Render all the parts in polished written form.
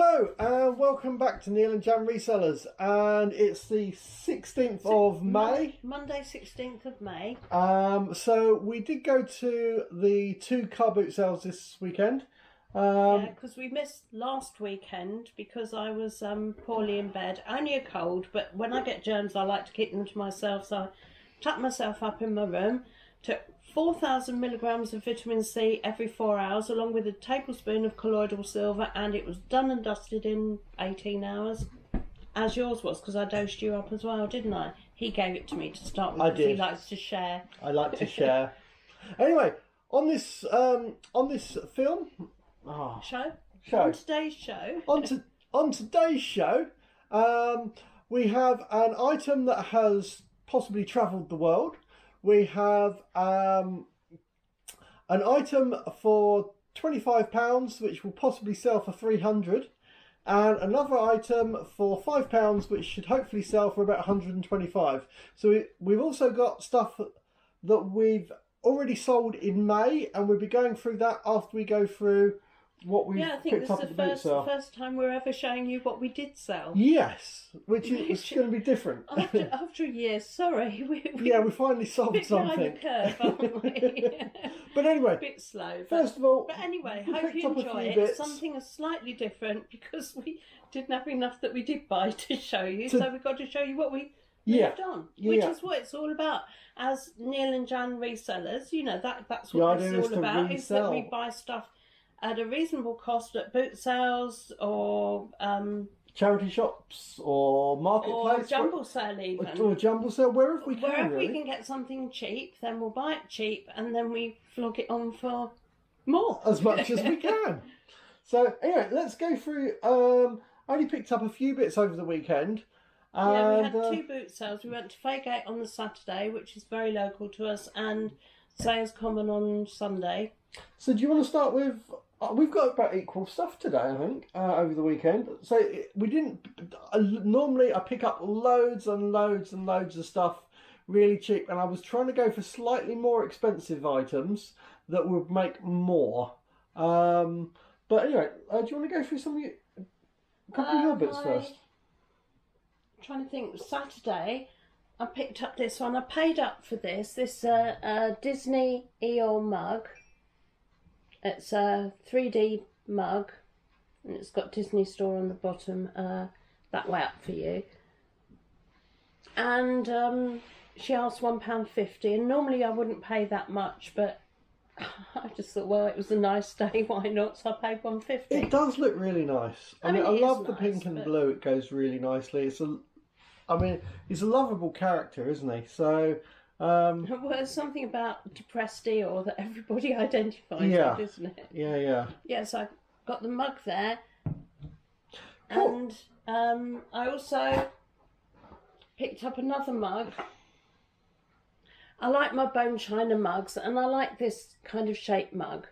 Hello and welcome back to Neil and Jan Resellers, and it's the 16th of May. Monday 16th of May. So we did go to the 2 car boot sales this weekend. Yeah, because we missed last weekend because I was poorly in bed. Only a cold, but when I get germs I like to keep them to myself, so I tucked myself up in my room, took 4,000 milligrams of vitamin C every 4 hours along with a tablespoon of colloidal silver, and it was done and dusted in 18 hours, as yours was, because I dosed you up as well, didn't I? He gave it to me to start with. I did. He likes to share. I like to share. Anyway, on this film Show? Show. On today's show. On today's show, we have an item that has possibly travelled the world. We have an item for £25, which will possibly sell for £300, and another item for £5, which should hopefully sell for about £125. So we've also got stuff that we've already sold in May, and we'll be going through that after we go through what we've picked up at the boot sale. Yeah, I think this is the first time we're ever showing you what we did sell. Yes, which is going to be different. After a year, sorry. We finally sold something. Behind the curve, aren't we? But anyway, a bit slow. First of all, but anyway, we hope picked you up a enjoy few it. bits. Something slightly different because we didn't have enough that we did buy to show you, so we've got to show you what we moved on, which is what it's all about. As Neil and Jan Resellers, you know that's what it's all about. Is that we buy stuff at a reasonable cost at boot sales or charity shops or marketplace, or jumble sale even, or jumble sale, wherever we can. Wherever we can get something cheap, then we'll buy it cheap, and then we flog it on for more, as much as we can. So anyway, let's go through. I only picked up a few bits over the weekend. Yeah, we had 2 boot sales. We went to Faygate on the Saturday, which is very local to us, and Sayers Common on Sunday. So do you want to start with? We've got about equal stuff today, I think, over the weekend. So we didn't. Normally, I pick up loads and loads and loads of stuff really cheap, and I was trying to go for slightly more expensive items that would make more. But anyway, do you want to go through a couple of your bits first? I'm trying to think. Saturday, I picked up this one. I paid up for this Disney Eeyore mug. It's a 3D mug, and it's got Disney Store on the bottom, that way up for you. And she asked £1.50, and normally I wouldn't pay that much, but I just thought, well, it was a nice day, why not? So I paid £1.50. It does look really nice. I mean, I love the pink and but blue. It goes really nicely. He's a lovable character, isn't he? So. Well, there's something about depressed Eeyore that everybody identifies with, isn't it? Yeah. Yeah, so I got the mug there. Cool. And I also picked up another mug. I like my bone china mugs, and I like this kind of shaped mug.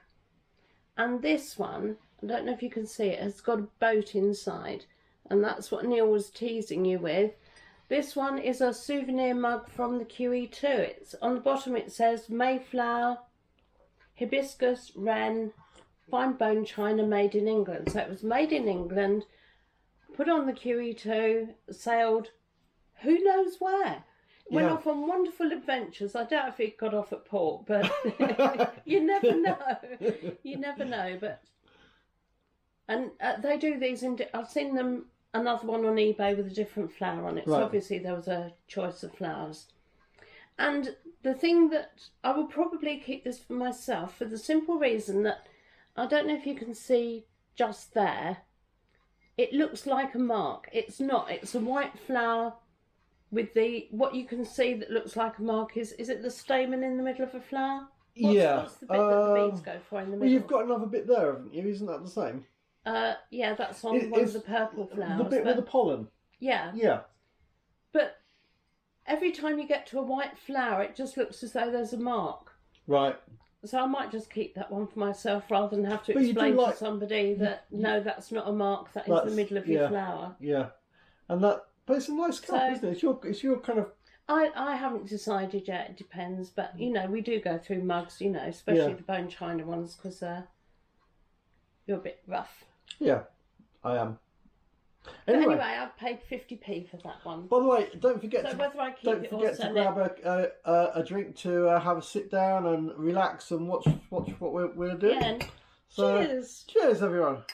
And this one, I don't know if you can see it, has got a boat inside, and that's what Neil was teasing you with. This one is a souvenir mug from the QE2. It's on the bottom. It says Mayflower, hibiscus, wren, fine bone china, made in England. So it was made in England, put on the QE2, sailed who knows where. Went off on wonderful adventures. I doubt if it got off at port, but you never know. You never know. But and they do these. I've seen them. Another one on eBay with a different flower on it. Right. So obviously there was a choice of flowers. And the thing that I will probably keep this for myself for the simple reason that I don't know if you can see just there. It looks like a mark. It's not. It's a white flower with what you can see that looks like a mark is it the stamen in the middle of a flower? What's the bit that the beads go for in the middle? Well, you've got another bit there, haven't you? Isn't that the same? Yeah, that's on one of the purple flowers. The bit with the pollen. Yeah. Yeah. But every time you get to a white flower, it just looks as though there's a mark. Right. So I might just keep that one for myself rather than have to explain to somebody that, no, that's not a mark, that is the middle of your flower. Yeah. And but it's a nice cup, isn't it? It's your kind of... I haven't decided yet, it depends, but, you know, we do go through mugs, you know, especially the bone china ones, because you're a bit rough. Yeah. I am. But anyway, I've paid 50p for that one. By the way, don't forget So to whether I keep don't it or forget to sell grab a drink to have a sit down and relax and watch what we're doing. Yeah. So, cheers. Cheers, everyone.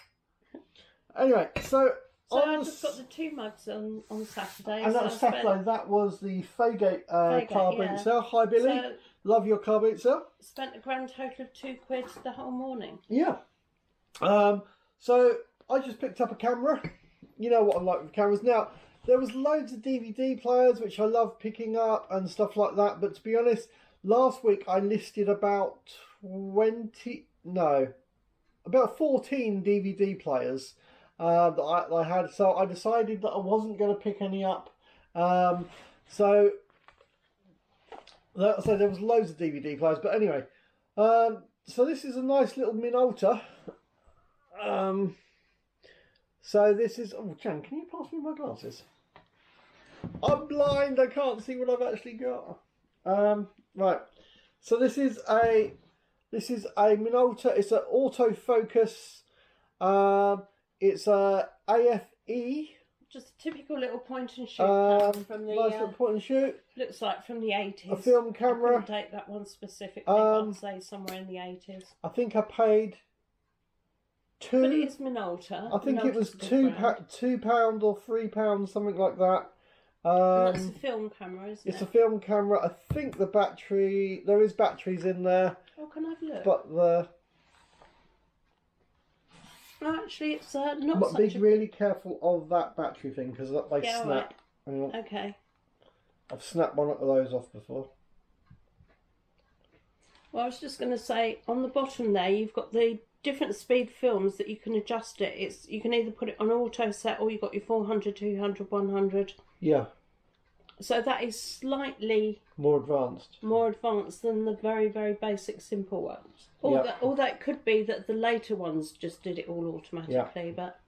Anyway, so I just got the 2 mugs on Saturday. And that was Saturday. That was the Faygate car boot sale. Hi, Billy. So, love your car boot sale. Spent a grand total of £2 the whole morning. Yeah. So I just picked up a camera. You know what I like with cameras. Now, there was loads of DVD players, which I love picking up and stuff like that. But to be honest, last week I listed about 14 DVD players that I had. So I decided that I wasn't going to pick any up. So there was loads of DVD players. But anyway, so this is a nice little Minolta. So this is... Oh, Jan, can you pass me my glasses? I'm blind. I can't see what I've actually got. Right. So this is a Minolta. It's an autofocus. It's a AFE. Just a typical little point and shoot camera from the... Nice little point and shoot. Looks like from the 80s. A film camera. I couldn't take that one specifically, but I'd say somewhere in the 80s. I think I paid... But it is Minolta. I think it was £2 or £3, something like that. And that's a film camera, isn't it? It's a film camera. I think the battery... There is batteries in there. Oh, can I have a look? But the... No, actually, it's not but such be really careful of that battery thing, because they snap. Right. Okay. I've snapped one of those off before. Well, I was just going to say, on the bottom there, you've got the different speed films that you can adjust it. You can either put it on auto set or you've got your 400, 200, 100. Yeah. So that is slightly more advanced than the very, very basic simple ones. Although it could be that the later ones just did it all automatically. But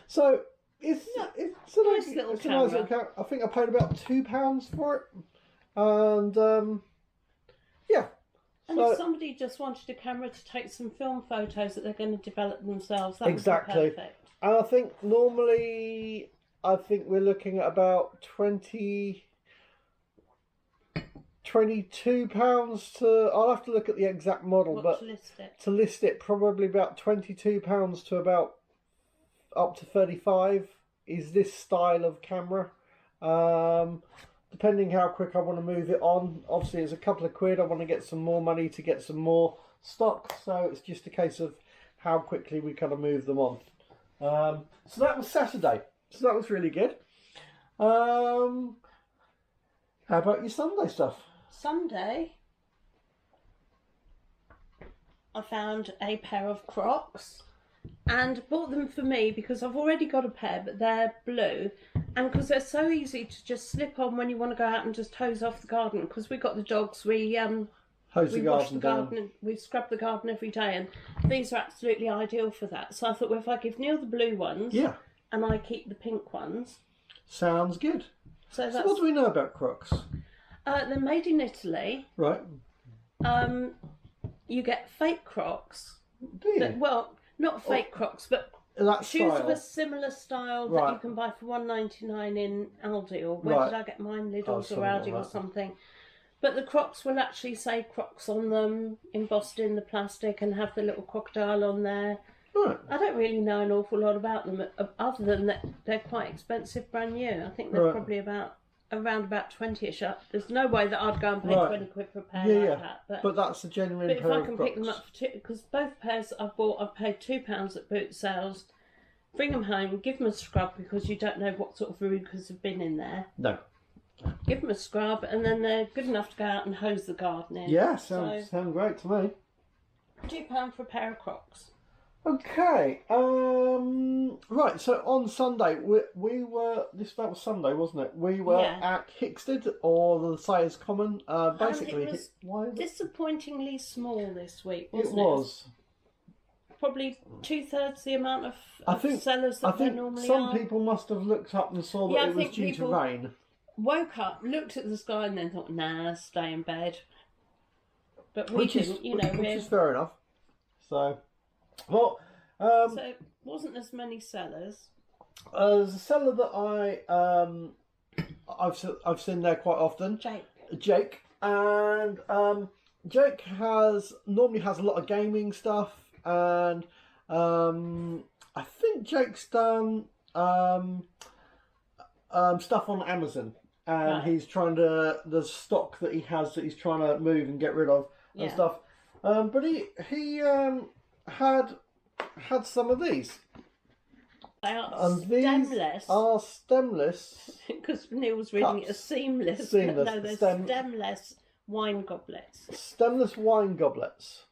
so it's a nice little camera. I think I paid about £2 for it, and yeah. And if somebody just wanted a camera to take some film photos that they're going to develop themselves, that would be perfect. And I think normally, we're looking at about £22 to... I'll have to look at the exact model, to list it, probably about £22 to about up to 35 is this style of camera. Depending how quick I want to move it on. Obviously, it's a couple of quid. I want to get some more money to get some more stock. So it's just a case of how quickly we kind of move them on. So that was Saturday. So that was really good. How about your Sunday stuff? Sunday, I found a pair of Crocs and bought them for me because I've already got a pair, but they're blue. And because they're so easy to just slip on when you want to go out and just hose off the garden. Because we've got the dogs, we wash the garden, we scrub the garden every day, and these are absolutely ideal for that. So I thought, well, if I give Neil the blue ones, and I keep the pink ones, sounds good. So what do we know about Crocs? They're made in Italy. Right. You get fake Crocs. Do you? Well, not fake Crocs, but shoes of a similar style that you can buy for £1.99 in Aldi, or where did I get mine? Lidl's or Aldi or something. But the Crocs will actually say Crocs on them, embossed in the plastic, and have the little crocodile on there. Right. I don't really know an awful lot about them, other than that they're quite expensive, brand new. I think they're probably around about 20ish. There's no way that I'd go and pay 20 quid for a pair like that. But that's a genuine pair of Crocs. But if I can pick them up for because both pairs I've bought, I've paid £2 at boot sales. Bring them home, give them a scrub, because you don't know what sort of verrucas have been in there. No. Give them a scrub, and then they're good enough to go out and hose the garden in. Yeah, sounds great to me. £2 for a pair of Crocs. Okay. Right. So on Sunday, we were. That was Sunday, wasn't it? We were at Hickstead, or the Sayers Common. Basically, it was disappointingly small this week, wasn't it? It was. Probably 2/3 the amount of sellers that there normally are. Some people must have looked up and saw that it was due to rain. Woke up, looked at the sky, and then thought, "Nah, stay in bed." But we didn't, which is fair enough. So, well, so wasn't as many sellers. There's a seller that I've seen there quite often. Jake, and Jake normally has a lot of gaming stuff, and I think Jake's done stuff on Amazon, and he's trying to the stock that he has that he's trying to move and get rid of and stuff. But he had some of these. They are and stemless. These are stemless. Because Neil's reading it as seamless. Seamless. No, they're stemless wine goblets. Stemless wine goblets.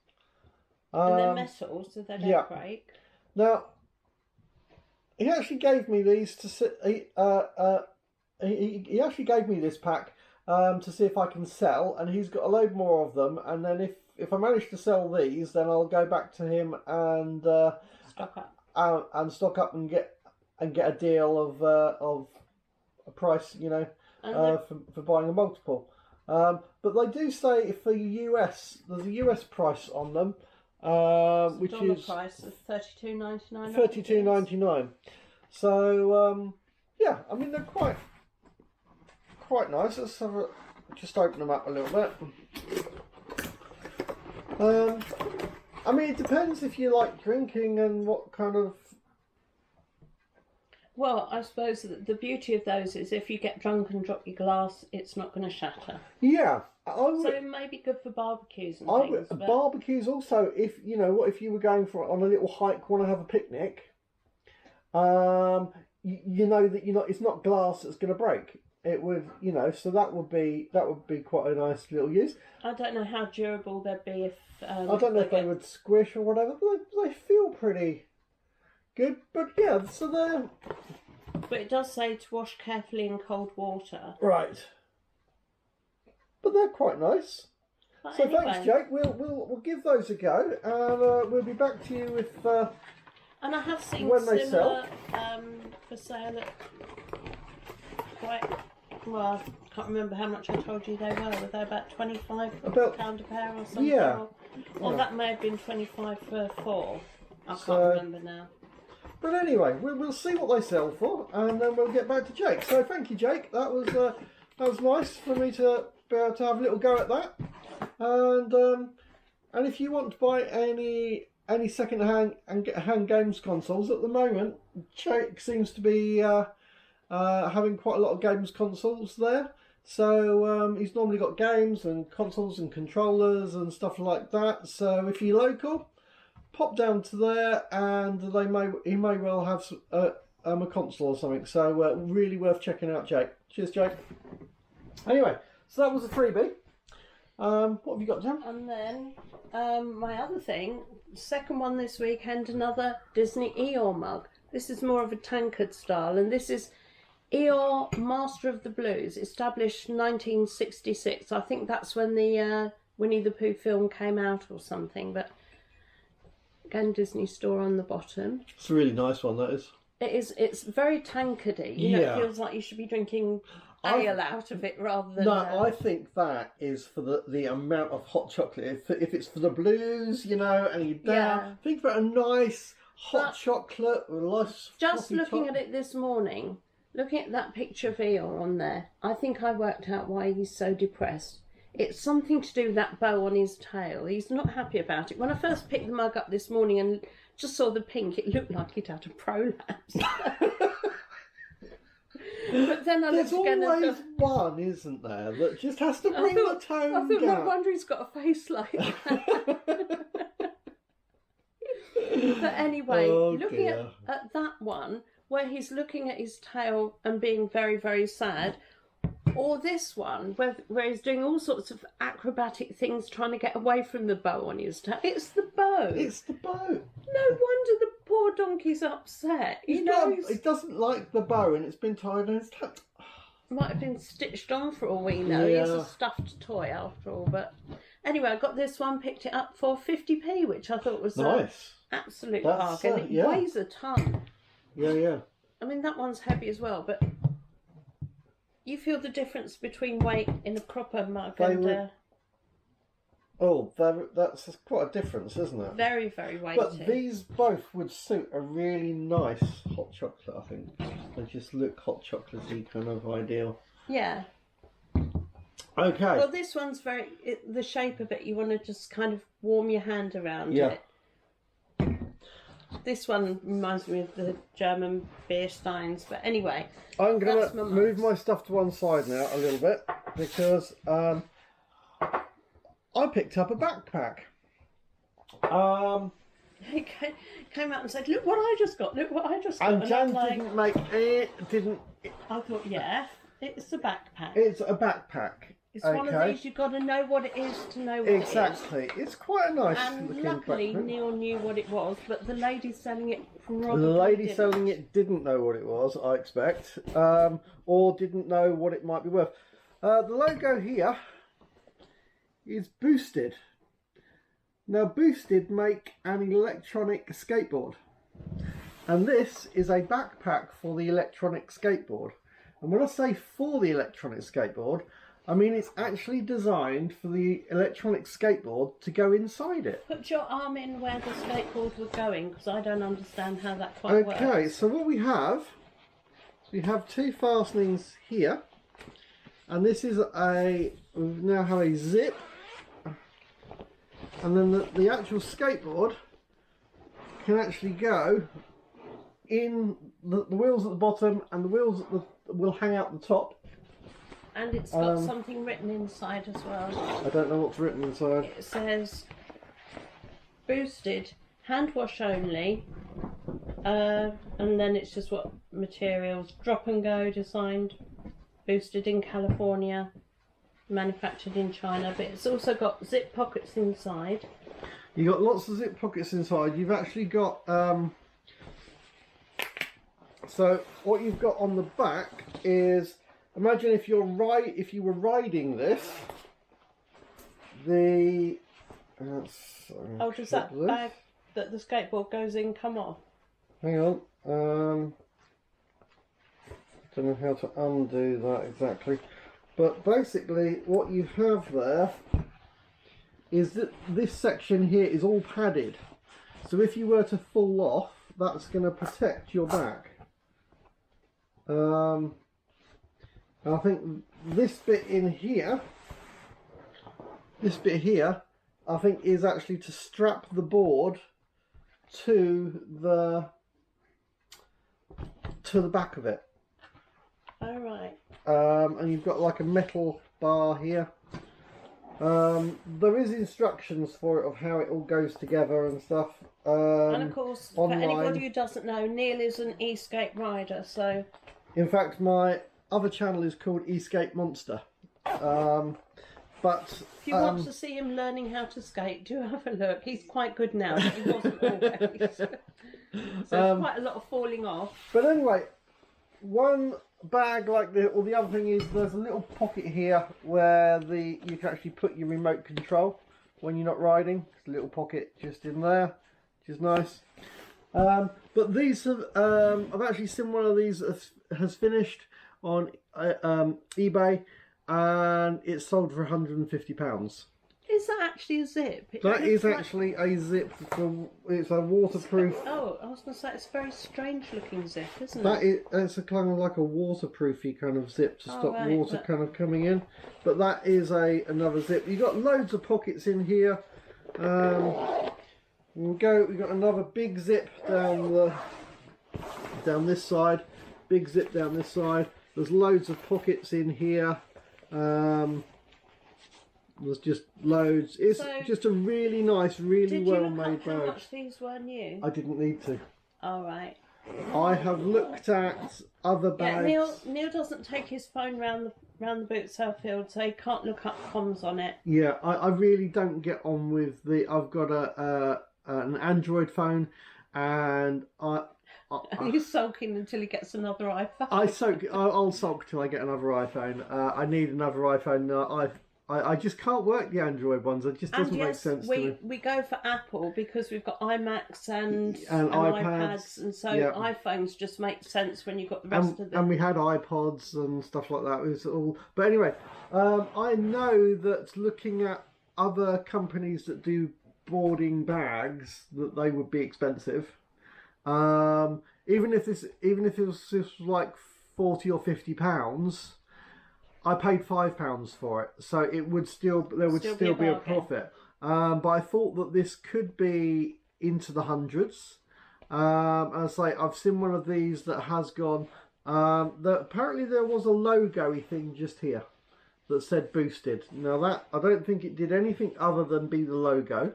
And they're metal, so they don't break. Now, he actually gave me these to sit. He actually gave me this pack to see if I can sell, and he's got a load more of them. And then if I manage to sell these, then I'll go back to him and stock up. Stock up and get a deal of a price, you know, for buying a multiple. But they do say for US, there's a US price on them, which is price of $32.99. $32.99. So yeah, I mean they're quite nice. Let's just open them up a little bit. I mean, it depends if you like drinking and what kind of... Well, I suppose the beauty of those is if you get drunk and drop your glass, it's not going to shatter. Yeah. So it may be good for barbecues and things. But... Barbecues also, if you know, what if you were going on a little hike, want to have a picnic, you know that it's not glass that's going to break. It would, you know, so that would be quite a nice little use. I don't know how durable they'd be if... I don't know if they would squish or whatever, but they feel pretty good. But yeah, so they're... But it does say to wash carefully in cold water. Right. But they're quite nice. But so anyway, thanks, Jake. We'll give those a go, and we'll be back to you if... and I have seen when they similar for sale at quite... Well, I can't remember how much I told you they were. Were they about £25 a pair or something? Yeah. Or that may have been 25 for 4. I can't remember now. But anyway, we'll see what they sell for, and then we'll get back to Jake. So thank you, Jake. That was nice for me to be able to have a little go at that. And if you want to buy any second-hand hand games consoles at the moment, Jake seems to be having quite a lot of games consoles there. So he's normally got games and consoles and controllers and stuff like that. So if you're local, pop down to there, and he may well have a console or something. So really worth checking out, Jake. Cheers, Jake. Anyway, so that was a freebie. What have you got, Jan? And then my other thing, second one this weekend, another Disney Eeyore mug. This is more of a tankard style, and this is Eeyore Master of the Blues, established 1966. I think that's when the Winnie the Pooh film came out or something, but again, Disney store on the bottom. It's a really nice one, that is. It is. It's very tankardy. You know, it feels like you should be drinking ale out of it rather than... No, I think that is for the amount of hot chocolate. If it's for the blues, you know, and you're down, think about a nice hot chocolate with a nice... Just looking at it this morning, looking at that picture of Eeyore on there, I think I worked out why he's so depressed. It's something to do with that bow on his tail. He's not happy about it. When I first picked the mug up this morning and just saw the pink, it looked like he'd had a prolapse. But then there's always one, isn't there, that just has to bring the tone down. I thought, no wonder he's got a face like that. But anyway, looking at that one, where he's looking at his tail and being very, very sad, or this one, where he's doing all sorts of acrobatic things trying to get away from the bow on his tail. It's the bow. It's the bow. No wonder the poor donkey's upset. He doesn't like the bow, and it's been tied on his tail. Might have been stitched on for all we know. Yeah. He's a stuffed toy after all. But anyway, I got this one, picked it up for 50p, which I thought was nice. Absolute bargain. It weighs a ton. Yeah. I mean, that one's heavy as well, but you feel the difference between weight in a proper mug and... Oh, that's quite a difference, isn't it? Very, very weighty. But these both would suit a really nice hot chocolate, I think. They just look hot chocolatey, kind of ideal. Yeah. Okay. Well, this one's the shape of it, you want to just kind of warm your hand around it. This one reminds me of the German beer steins, but anyway. I'm going to move my stuff to one side now a little bit because I picked up a backpack. He came out and said, "Look what I just got! Look what I just got!" And Jan didn't. I thought, yeah, it's a backpack. It's a backpack. It's one of these, you've got to know what it is to know what it is. Exactly. It's quite a nice and looking luckily, backpack. Neil knew what it was, but the lady selling it probably The lady didn't. selling it didn't know what it was, I expect, or didn't know what it might be worth. The logo here is Boosted. Now, Boosted make an electronic skateboard, and this is a backpack for the electronic skateboard. And when I say for the electronic skateboard, I mean it's actually designed for the electronic skateboard to go inside it. Put your arm in where the skateboard was going, because I don't understand how that quite works. Okay, so what we have two fastenings here, and this is we now have a zip, and then the actual skateboard can actually go in the wheels at the bottom, and the wheels will hang out the top. And it's got something written inside as well. I don't know what's written inside. It says, Boosted, hand wash only, and then it's just what materials, drop and go, designed, boosted in California, manufactured in China, but it's also got zip pockets inside. You've got lots of zip pockets inside. You've actually got, so what you've got on the back is, imagine if you were riding this, does that bag that the skateboard goes in come off? Hang on, don't know how to undo that exactly, but basically what you have there is that this section here is all padded, so if you were to fall off, that's going to protect your back. I think this bit in here, I think is actually to strap the board to the back of it. Oh, right. And you've got like a metal bar here. There is instructions for it of how it all goes together and stuff. And of course, online. for anybody who doesn't know, Neil is an e-skate rider, so... In fact, my other channel is called Escape Monster. But if you want to see him learning how to skate, do have a look. He's quite good now, but he wasn't always. So there's quite a lot of falling off. But anyway, one bag like this, or the other thing is there's a little pocket here where you can actually put your remote control when you're not riding. It's a little pocket just in there, which is nice. But these have, I've actually seen one of these has finished on eBay, and it's sold for £150. Is that actually a zip? That is actually a zip. It's a waterproof. Oh, I was going to say it's a very strange looking zip, isn't That it? It's a kind of like a waterproofy kind of zip to stop right, water kind of coming in. But that is another zip. You've got loads of pockets in here. We've got another big zip down this side. Big zip down this side. There's loads of pockets in here. There's just loads. It's just a really nice, really well made bag. How much these were new? I didn't need to. All right. I have looked at other bags. Yeah, Neil doesn't take his phone round the boot sale field, so he can't look up comms on it. Yeah, I really don't get on with I've got an Android phone, and He's sulking until he gets another iPhone. I'll sulk till I get another iPhone. I need another iPhone. I just can't work the Android ones. It just doesn't make sense to me. We go for Apple because we've got iMacs and iPads, and so iPhones just make sense when you've got the rest of them. And we had iPods and stuff like that. It was all. But anyway, I know that looking at other companies that do boarding bags that they would be expensive. Even if it was just like £40 or £50, I paid £5 for it, so it would there would still be a profit. But I thought that this could be into the hundreds. And I say I've seen one of these that has gone. Apparently there was a logo-y thing just here that said boosted. Now that I don't think it did anything other than be the logo,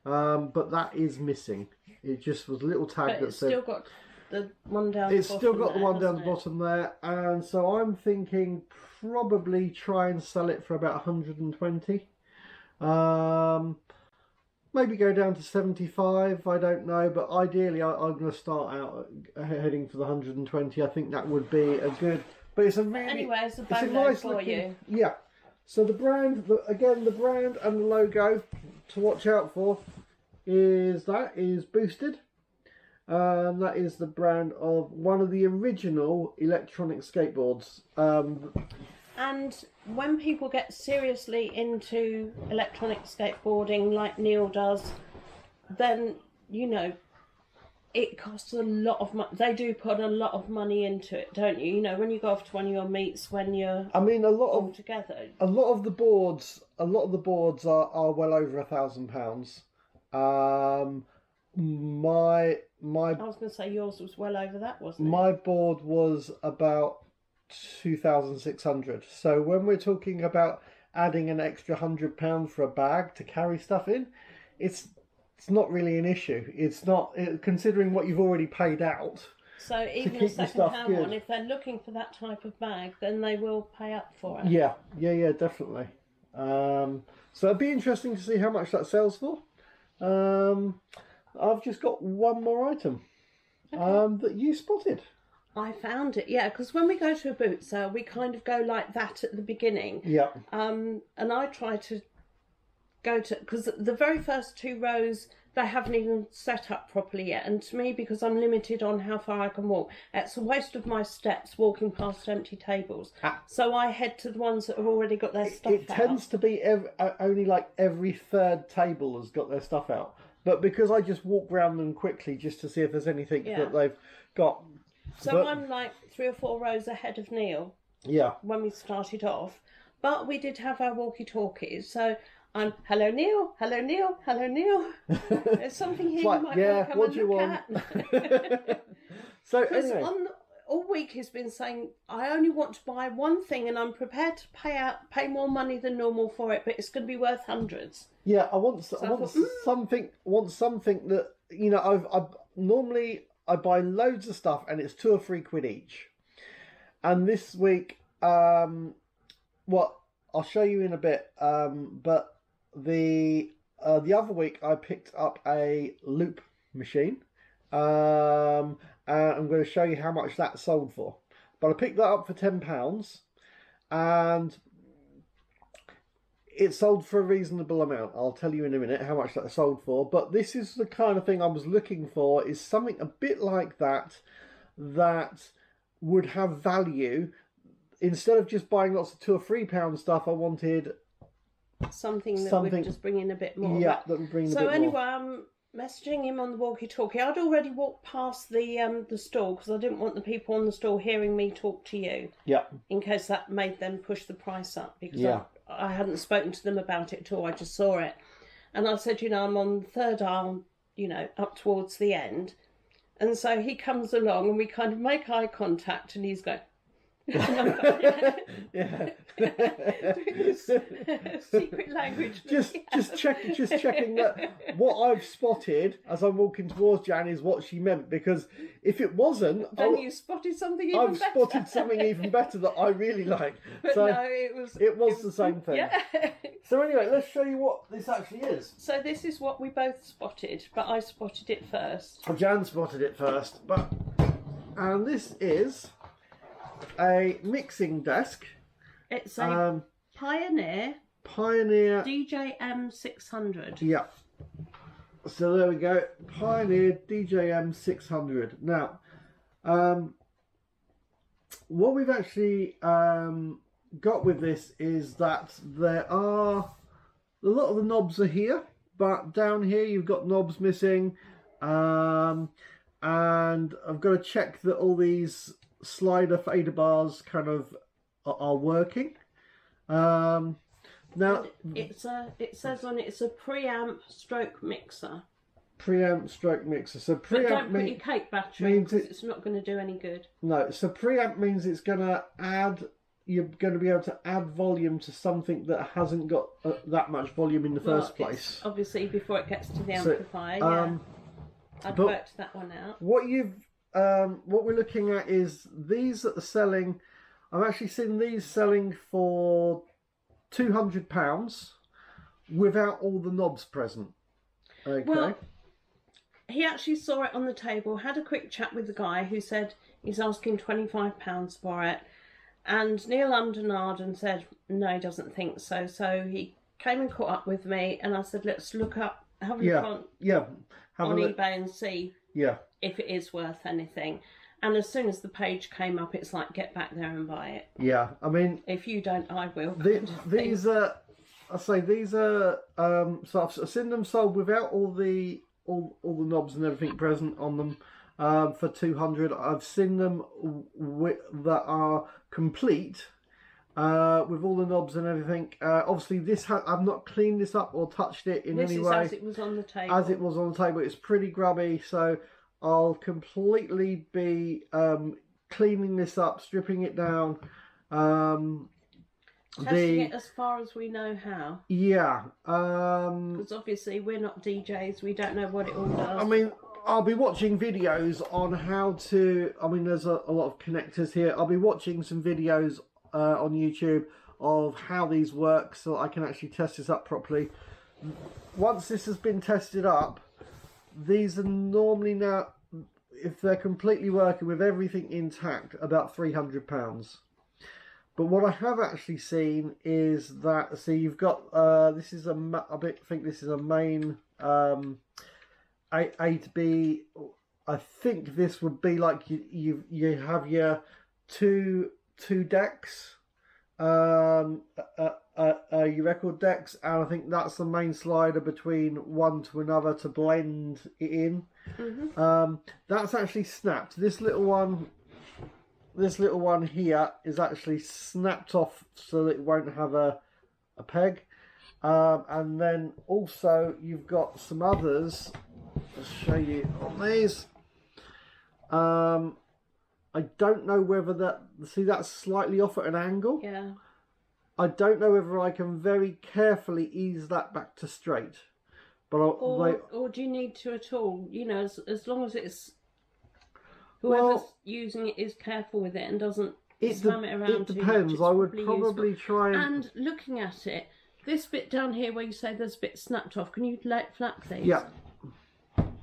but that is missing. It just was a little tag that said. Still got the one down. It's still got the one down the bottom there, and so I'm thinking probably try and sell it for about 120. Maybe go down to 75. I don't know, but ideally I'm going to start out heading for the 120. I think that would be a good. But it's a really. Anyway, it's a nice for looking, you. Yeah. So the brand, again, the brand and the logo to watch out for is Boosted. That is the brand of one of the original electronic skateboards. And when people get seriously into electronic skateboarding, like Neil does, then, you know, it costs a lot of money. They do put a lot of money into it, don't you? You know, when you go off to one of your meets, when you're all together. A lot of the boards are well over £1,000. My I was going to say yours was well over that, wasn't it? My board was about 2,600. So when we're talking about adding an extra £100 for a bag to carry stuff in, it's not really an issue. It's not, considering what you've already paid out. So even a second-hand one, if they're looking for that type of bag, then they will pay up for it. Yeah, definitely. So it'd be interesting to see how much that sells for. I've just got one more item that you spotted. I found it, yeah, because when we go to a boot sale, we kind of go like that at the beginning. Yeah. And I try to go to, because the very first two rows, they haven't even set up properly yet. And to me, because I'm limited on how far I can walk, it's a waste of my steps walking past empty tables. So I head to the ones that have already got their stuff out. It tends to be only like every third table has got their stuff out. But because I just walk round them quickly just to see if there's anything that they've got. So I'm like 3 or 4 rows ahead of Neil. Yeah. When we started off. But we did have our walkie-talkies. So I'm, hello Neil, hello Neil, hello Neil. There's something here you might want to come and look at. So anyway. All week he's been saying, I only want to buy one thing and I'm prepared to pay more money than normal for it, but it's going to be worth hundreds. Yeah, I want something that, you know, I've normally I buy loads of stuff and it's £2 or £3 each. And this week, I'll show you in a bit, but the other week I picked up a loop machine. And I'm going to show you how much that sold for. But I picked that up for £10 and it sold for a reasonable amount. I'll tell you in a minute how much that sold for. But this is the kind of thing I was looking for, is something a bit like that would have value. Instead of just buying lots of £2 or £3 stuff, I wanted something that would just bring in a bit more. Yeah, that would bring in a bit more. So anyway, I'm messaging him on the walkie-talkie. I'd already walked past the stall because I didn't want the people on the stall hearing me talk to you. Yeah. In case that made them push the price up, because I hadn't spoken to them about it at all. I just saw it. And I said, you know, I'm on the third aisle, you know, up towards the end. And so he comes along and we kind of make eye contact and he's going, yeah. Secret language. Just checking that what I've spotted as I'm walking towards Jan is what she meant, because if it wasn't, then you spotted something even better. I've spotted something even better that I really like. But so no, it was the same thing. Yeah. So anyway, let's show you what this actually is. So this is what we both spotted, but I spotted it first. Jan spotted it first, and this is a mixing desk. It's a Pioneer DJM 600. Yeah. So there we go. Pioneer DJM 600. Now, what we've actually got with this is that there are a lot of the knobs are here, but down here you've got knobs missing. And I've got to check that all these slider fader bars kind of are working. Now it says on it, it's a preamp stroke mixer. Preamp stroke mixer. So preamp but don't put your cake battery in, because it's not going to do any good. No, so preamp means it's going to add. You're going to be able to add volume to something that hasn't got that much volume in the first place. Obviously, before it gets to the amplifier, yeah. I'd worked that one out. What we're looking at is these that are selling. I've actually seen these selling for £200 without all the knobs present. Okay. Well, he actually saw it on the table, had a quick chat with the guy who said he's asking £25 for it. And Neil ummed and said, no, he doesn't think so. So he came and caught up with me, and I said, let's look up, have a look on eBay and see if it is worth anything. And as soon as the page came up, it's like, get back there and buy it. Yeah, I mean... If you don't, I will. These are... so I've seen them sold without all the knobs and everything present on them for £200. I've seen them that are complete with all the knobs and everything. Obviously, I've not cleaned this up or touched it in any way. This is as it was on the table. As it was on the table, it's pretty grubby, so I'll completely be cleaning this up, stripping it down. Testing it as far as we know how. Yeah. Because obviously we're not DJs, we don't know what it all does. I mean, I'll be watching videos on how to... I mean, there's a lot of connectors here. I'll be watching some videos on YouTube of how these work so I can actually test this up properly. Once this has been tested up, these are normally now, if they're completely working with everything intact, about £300. But what I have actually seen is that, see, you've got, this is I think this is a main A to B. I think this would be like you have your two decks, your record decks, and I think that's the main slider between one to another to blend it in. Mm-hmm. That's actually snapped. This little one here is actually snapped off so that it won't have a peg. And then also you've got some others. I'll show you on these. I don't know whether that's slightly off at an angle. Yeah. I don't know whether I can very carefully ease that back to straight. But or do you need to at all? You know, as long as it's whoever's using it is careful with it and doesn't slam it around. It depends. I would probably try and looking at it, this bit down here where you say there's a bit snapped off. Can you let it flap, please? Yeah.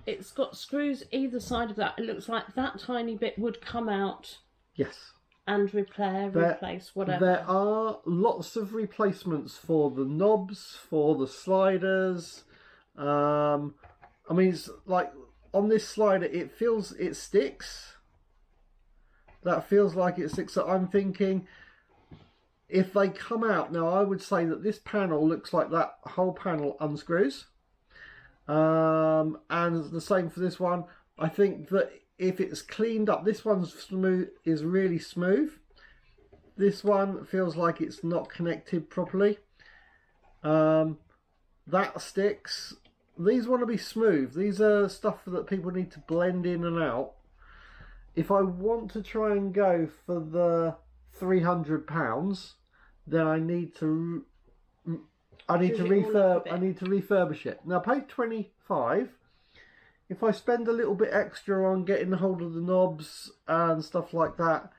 It's got screws either side of that. It looks like that tiny bit would come out. Yes. And replace whatever. There are lots of replacements for the knobs, for the sliders. I mean, it's like on this slider, it sticks. That feels like it sticks. So I'm thinking, if they come out now, I would say that this panel looks like that whole panel unscrews. And the same for this one. I think that if it's cleaned up, this one's is really smooth. This one feels like it's not connected properly. That sticks. These want to be smooth. These are stuff that people need to blend in and out. If I want to try and go for the £300, then I need to refurbish it. Now, I paid $25. If I spend a little bit extra on getting hold of the knobs and stuff like that,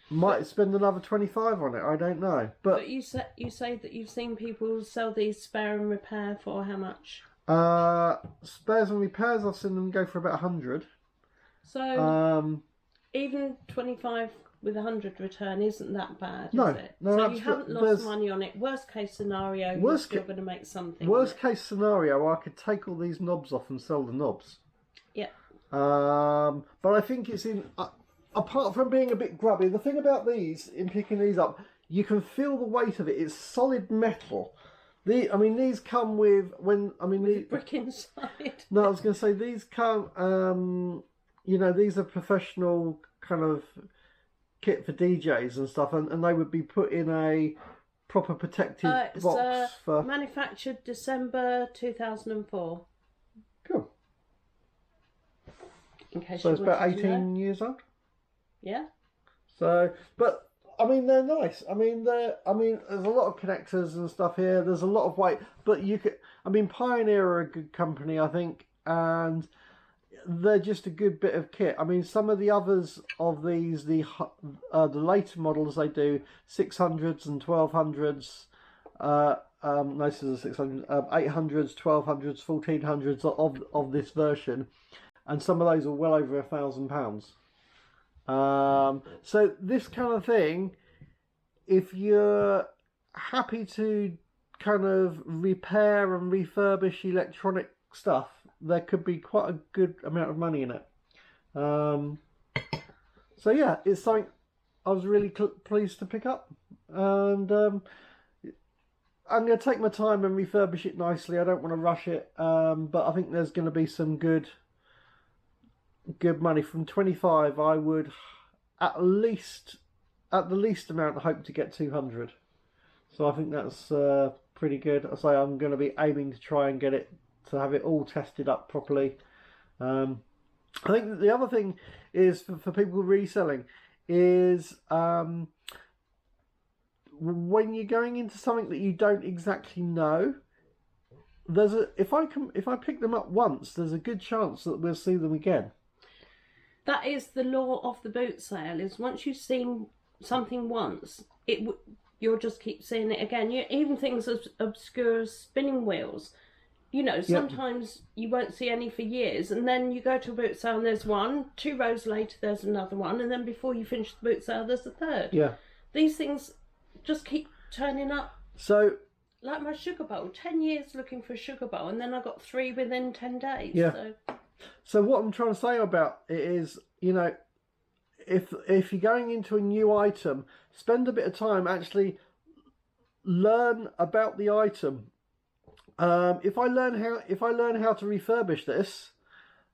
might spend another $25 on it. I don't know. But you say that you've seen people sell these spare and repair for how much? Spares and repairs, I've seen them go for about 100. So even 25 with 100 return isn't that bad, is it? No, so you haven't lost money on it. Worst case scenario, you're still going to make something. Worst case scenario, I could take all these knobs off and sell the knobs. Yeah. But I think it's in. Apart from being a bit grubby, the thing about these, in picking these up, you can feel the weight of it. It's solid metal. These come with a brick inside. No, I was going to say these come. These are professional kind of kit for DJs and stuff, and they would be put in a proper protective box for manufactured December 2004. Cool. In case so you it's about wanted to 18 know. years old. Yeah. So, but they're nice. There's a lot of connectors and stuff here. There's a lot of weight, but Pioneer are a good company, I think, and they're just a good bit of kit. Some of the others of these, the later models they do, 600s and 1200s, this is a 600, 800s, 1200s, 1400s of this version, and some of those are well over £1,000. So this kind of thing, if you're happy to kind of repair and refurbish electronic stuff, there could be quite a good amount of money in it. So yeah, it's something I was really pleased to pick up, and I'm going to take my time and refurbish it nicely. I don't want to rush it, but I think there's going to be some good money. From 25, I would at the least amount hope to get 200. So I think that's pretty good. I say I'm going to be aiming to try and get it to have it all tested up properly. I think that the other thing is for people reselling is when you're going into something that you don't exactly know, if I pick them up once, there's a good chance that we'll see them again. That is the law of the boot sale. Is once you've seen something once, you'll just keep seeing it again. Even things as obscure as spinning wheels. Sometimes you won't see any for years, and then you go to a boot sale and there's one. 2 rows later, there's another one, and then before you finish the boot sale, there's a third. Yeah. These things just keep turning up. So, like my sugar bowl, 10 years looking for a sugar bowl, and then I got 3 within 10 days. Yeah. So what I'm trying to say about it is, if you're going into a new item, spend a bit of time actually learn about the item. If I learn how to refurbish this,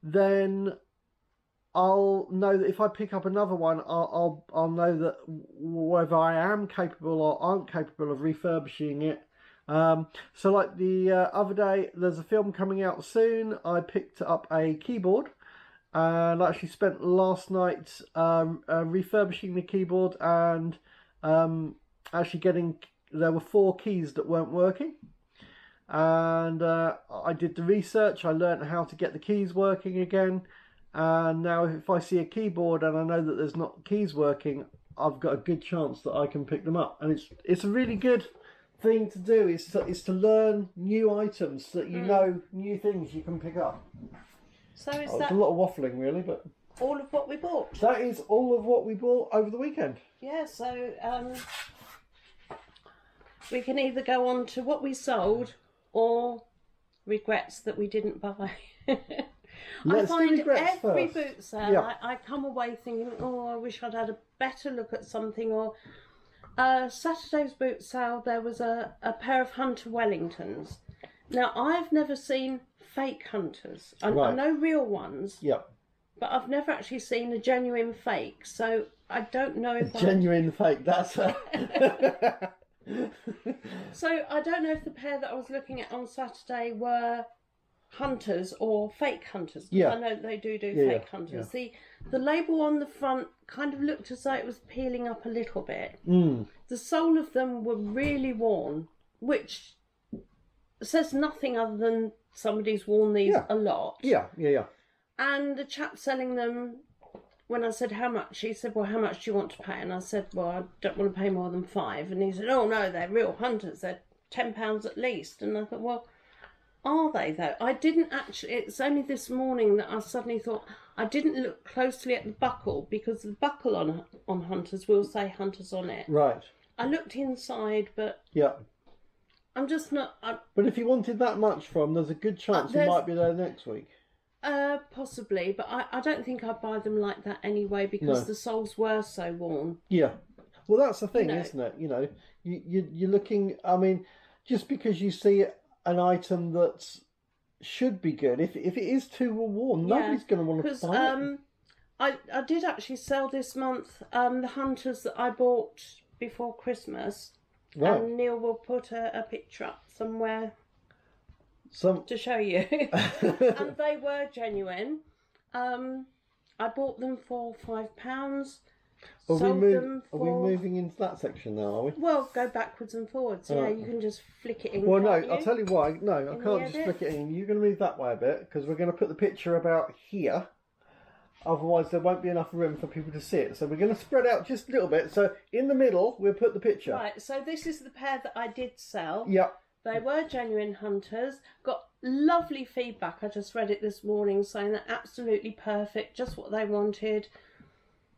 then I'll know that if I pick up another one, I'll know that whether I am capable or aren't capable of refurbishing it. So like the other day, there's a film coming out soon. I picked up a keyboard and actually spent last night refurbishing the keyboard and actually there were 4 keys that weren't working. And I did the research. I learned how to get the keys working again, and now if I see a keyboard and I know that there's not keys working, I've got a good chance that I can pick them up. And it's a really good thing to do, is to learn new items, so that you know new things you can pick up. So is that that a lot of waffling really, but all of what we bought? That is all of what we bought over the weekend. Yeah, so we can either go on to what we sold or regrets that we didn't buy. I find every boot sale, I come away thinking, oh, I wish I'd had a better look at something. Or Saturday's boot sale, there was a pair of Hunter Wellingtons. Now, I've never seen fake Hunters. I know real ones. Yeah. But I've never actually seen a genuine fake, so I don't know if genuine fake, that's So I don't know if the pair that I was looking at on Saturday were Hunters or fake Hunters. Yeah. I know they do fake Hunters. Yeah. The label on the front kind of looked as though it was peeling up a little bit. Mm. The sole of them were really worn, which says nothing other than somebody's worn these a lot. Yeah. And the chap selling them, when I said how much, he said, well, how much do you want to pay? And I said, well, I don't want to pay more than £5. And he said, oh no, they're real Hunters, they're £10 at least. And I thought, well, are they though? I didn't actually, it's only this morning that I suddenly thought, I didn't look closely at the buckle, because the buckle on Hunters will say Hunters on it. Right. I looked inside, but I'm just not... But if you wanted that much from, there's a good chance you might be there next week. Possibly, but I don't think I'd buy them like that anyway, because the soles were so worn. Yeah. Well, that's the thing, know. isn't it? You're looking. I mean, just because you see an item that should be good, if it is too well worn, nobody's going to want to buy it. I did actually sell this month the hunters that I bought before Christmas, Right. and Neil will put a picture up somewhere Some to show you. And they were genuine. I bought them for £5. Are Sold them we for... moving into that section now, are we? Well, go backwards and forwards. Yeah, Right. you can just flick it in. Well, no, can't you? I'll tell you why. No, I In can't the just edit? flick it in. You're going to move that way a bit because we're going to put the picture about here. Otherwise, there won't be enough room for people to see it. So we're going to spread out just a little bit. So in the middle, we'll put the picture. Right, so this is the pair that I did sell. Yep. They were genuine hunters. Got lovely feedback. I just read it this morning saying they're absolutely perfect, just what they wanted.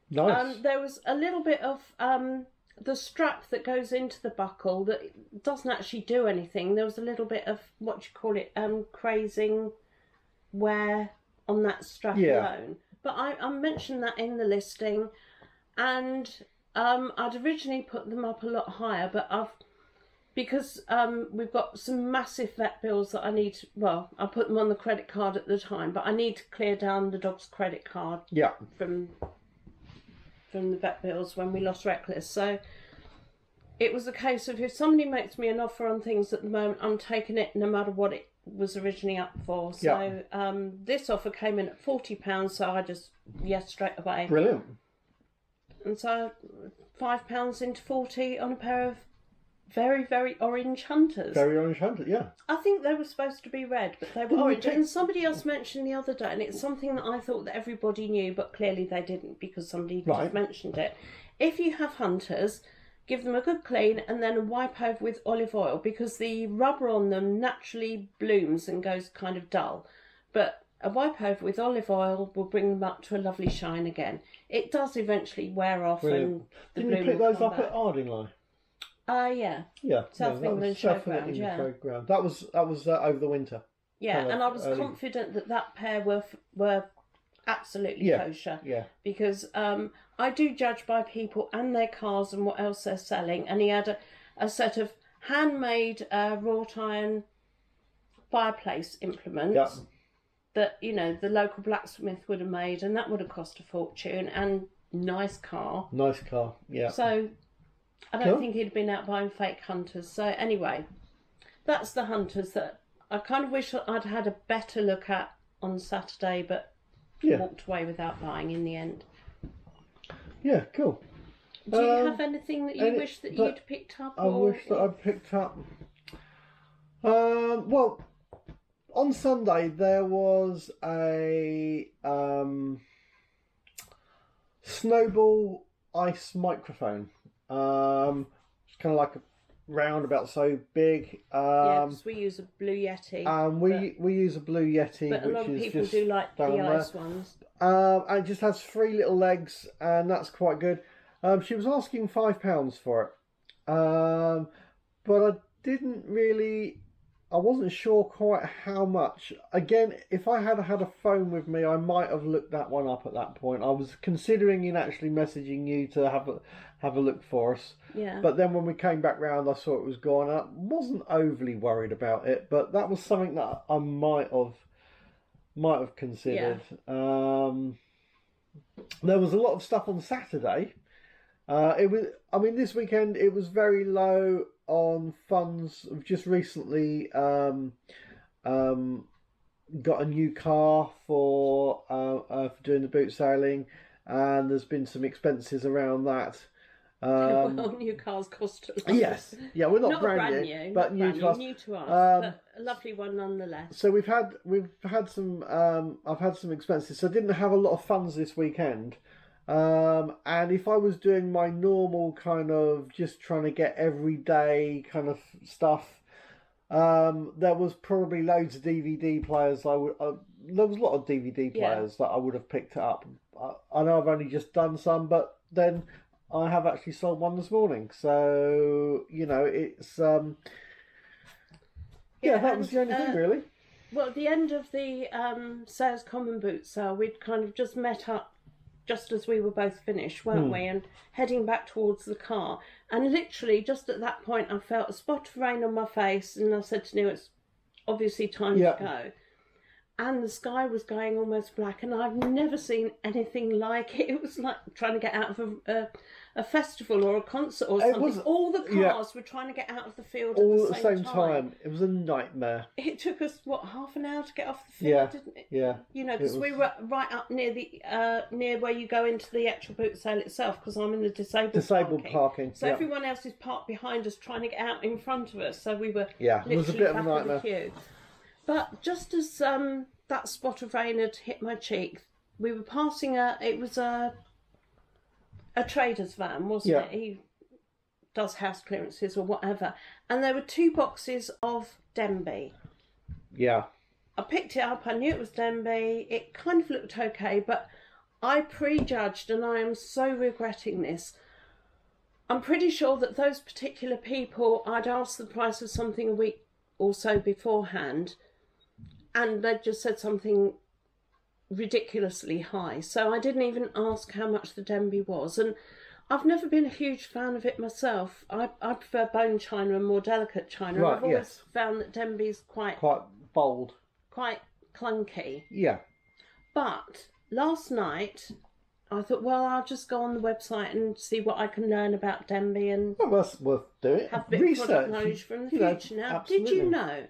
Nice. There was a little bit of the strap that goes into the buckle that doesn't actually do anything. There was a little bit of, what do you call it, crazing wear on that strap alone. But I mentioned that in the listing, and I'd originally put them up a lot higher, but because we've got some massive vet bills that I need. Well, I put them on the credit card at the time, but I need to clear down the dog's credit card. Yeah. From the vet bills when we lost Reckless. So it was a case of if somebody makes me an offer on things at the moment, I'm taking it no matter what it was originally up for. So this offer came in at £40, so I just straight away. Brilliant. And so £5 into 40 on a pair of very, very orange hunters. Very orange hunter, yeah. I think they were supposed to be red, but they were orange. And somebody else mentioned the other day, and it's something that I thought that everybody knew, but clearly they didn't because somebody just mentioned it. If you have hunters, give them a good clean and then a wipe over with olive oil, because the rubber on them naturally blooms and goes kind of dull. But a wipe over with olive oil will bring them up to a lovely shine again. It does eventually wear off. Brilliant. And the Didn't you bloom pick will those come up back. at Ardingly? Yeah. Yeah. South England Showground, yeah. Showground. That was over the winter. Yeah, Kind of and I was early. confident that pair were absolutely kosher. Yeah. Because I do judge by people and their cars and what else they're selling. And he had a set of handmade wrought iron fireplace implements that, the local blacksmith would have made, and that would have cost a fortune, and nice car. Nice car, yeah. So I don't think he'd been out buying fake hunters. So anyway, that's the hunters that I kind of wish I'd had a better look at on Saturday, but walked away without buying in the end. Yeah, cool. Do you have anything that you wish that you'd picked up? I wish that I'd picked up. Well, on Sunday there was a Snowball ice microphone. It's kind of like a round, about so big. Because we use a Blue Yeti. We use a Blue Yeti, but a lot of people do like the ice ones. And it just has 3 little legs, and that's quite good. She was asking £5 for it, but I didn't really. I wasn't sure quite how much. Again, if I had had a phone with me, I might have looked that one up at that point. I was considering in actually messaging you to have a look for us. Yeah. But then when we came back round, I saw it was gone. I wasn't overly worried about it, but that was something that I might have considered. Yeah. There was a lot of stuff on Saturday. This weekend it was very low on funds. I've just recently got a new car for doing the boot sailing, and there's been some expenses around that. Well, new cars cost a lot. Yes, yeah, we're not brand new, but new to us. New to us, but a lovely one nonetheless. So we've had some. I've had some expenses, so I didn't have a lot of funds this weekend. And if I was doing my normal kind of just trying to get everyday kind of stuff, there was probably loads of DVD players. There was a lot of DVD players that I would have picked up. I know I've only just done some, but then I have actually sold one this morning. So it's that was the only thing really. Well, at the end of the Sayers Common boot sale, we'd kind of just met up just as we were both finished, weren't we? And heading back towards the car. And literally, just at that point, I felt a spot of rain on my face, and I said to Neil, it's obviously time to go. And the sky was going almost black, and I've never seen anything like it. It was like trying to get out of a festival or a concert or something. All the cars were trying to get out of the field all at the same time. It was a nightmare. It took us, what, half an hour to get off the field, didn't it? Yeah. You know, because we were right up near the near where you go into the actual boot sale itself, because I'm in the disabled parking. So everyone else is parked behind us trying to get out in front of us. So we were it was a bit of a nightmare. The queue. But just as that spot of rain had hit my cheek, we were passing it was a trader's van, wasn't it? He does house clearances or whatever. And there were 2 boxes of Denby. Yeah. I picked it up, I knew it was Denby. It kind of looked okay, but I prejudged, and I am so regretting this. I'm pretty sure that those particular people, I'd asked the price of something a week or so beforehand, and they just said something ridiculously high. So I didn't even ask how much the Denby was. And I've never been a huge fan of it myself. I prefer bone china and more delicate china. Right, I've always found that Denby's quite bold. Quite clunky. Yeah. But last night, I thought, well, I'll just go on the website and see what I can learn about Denby and that's worth doing. Have a bit of product knowledge from the future. Now, absolutely. Did you know,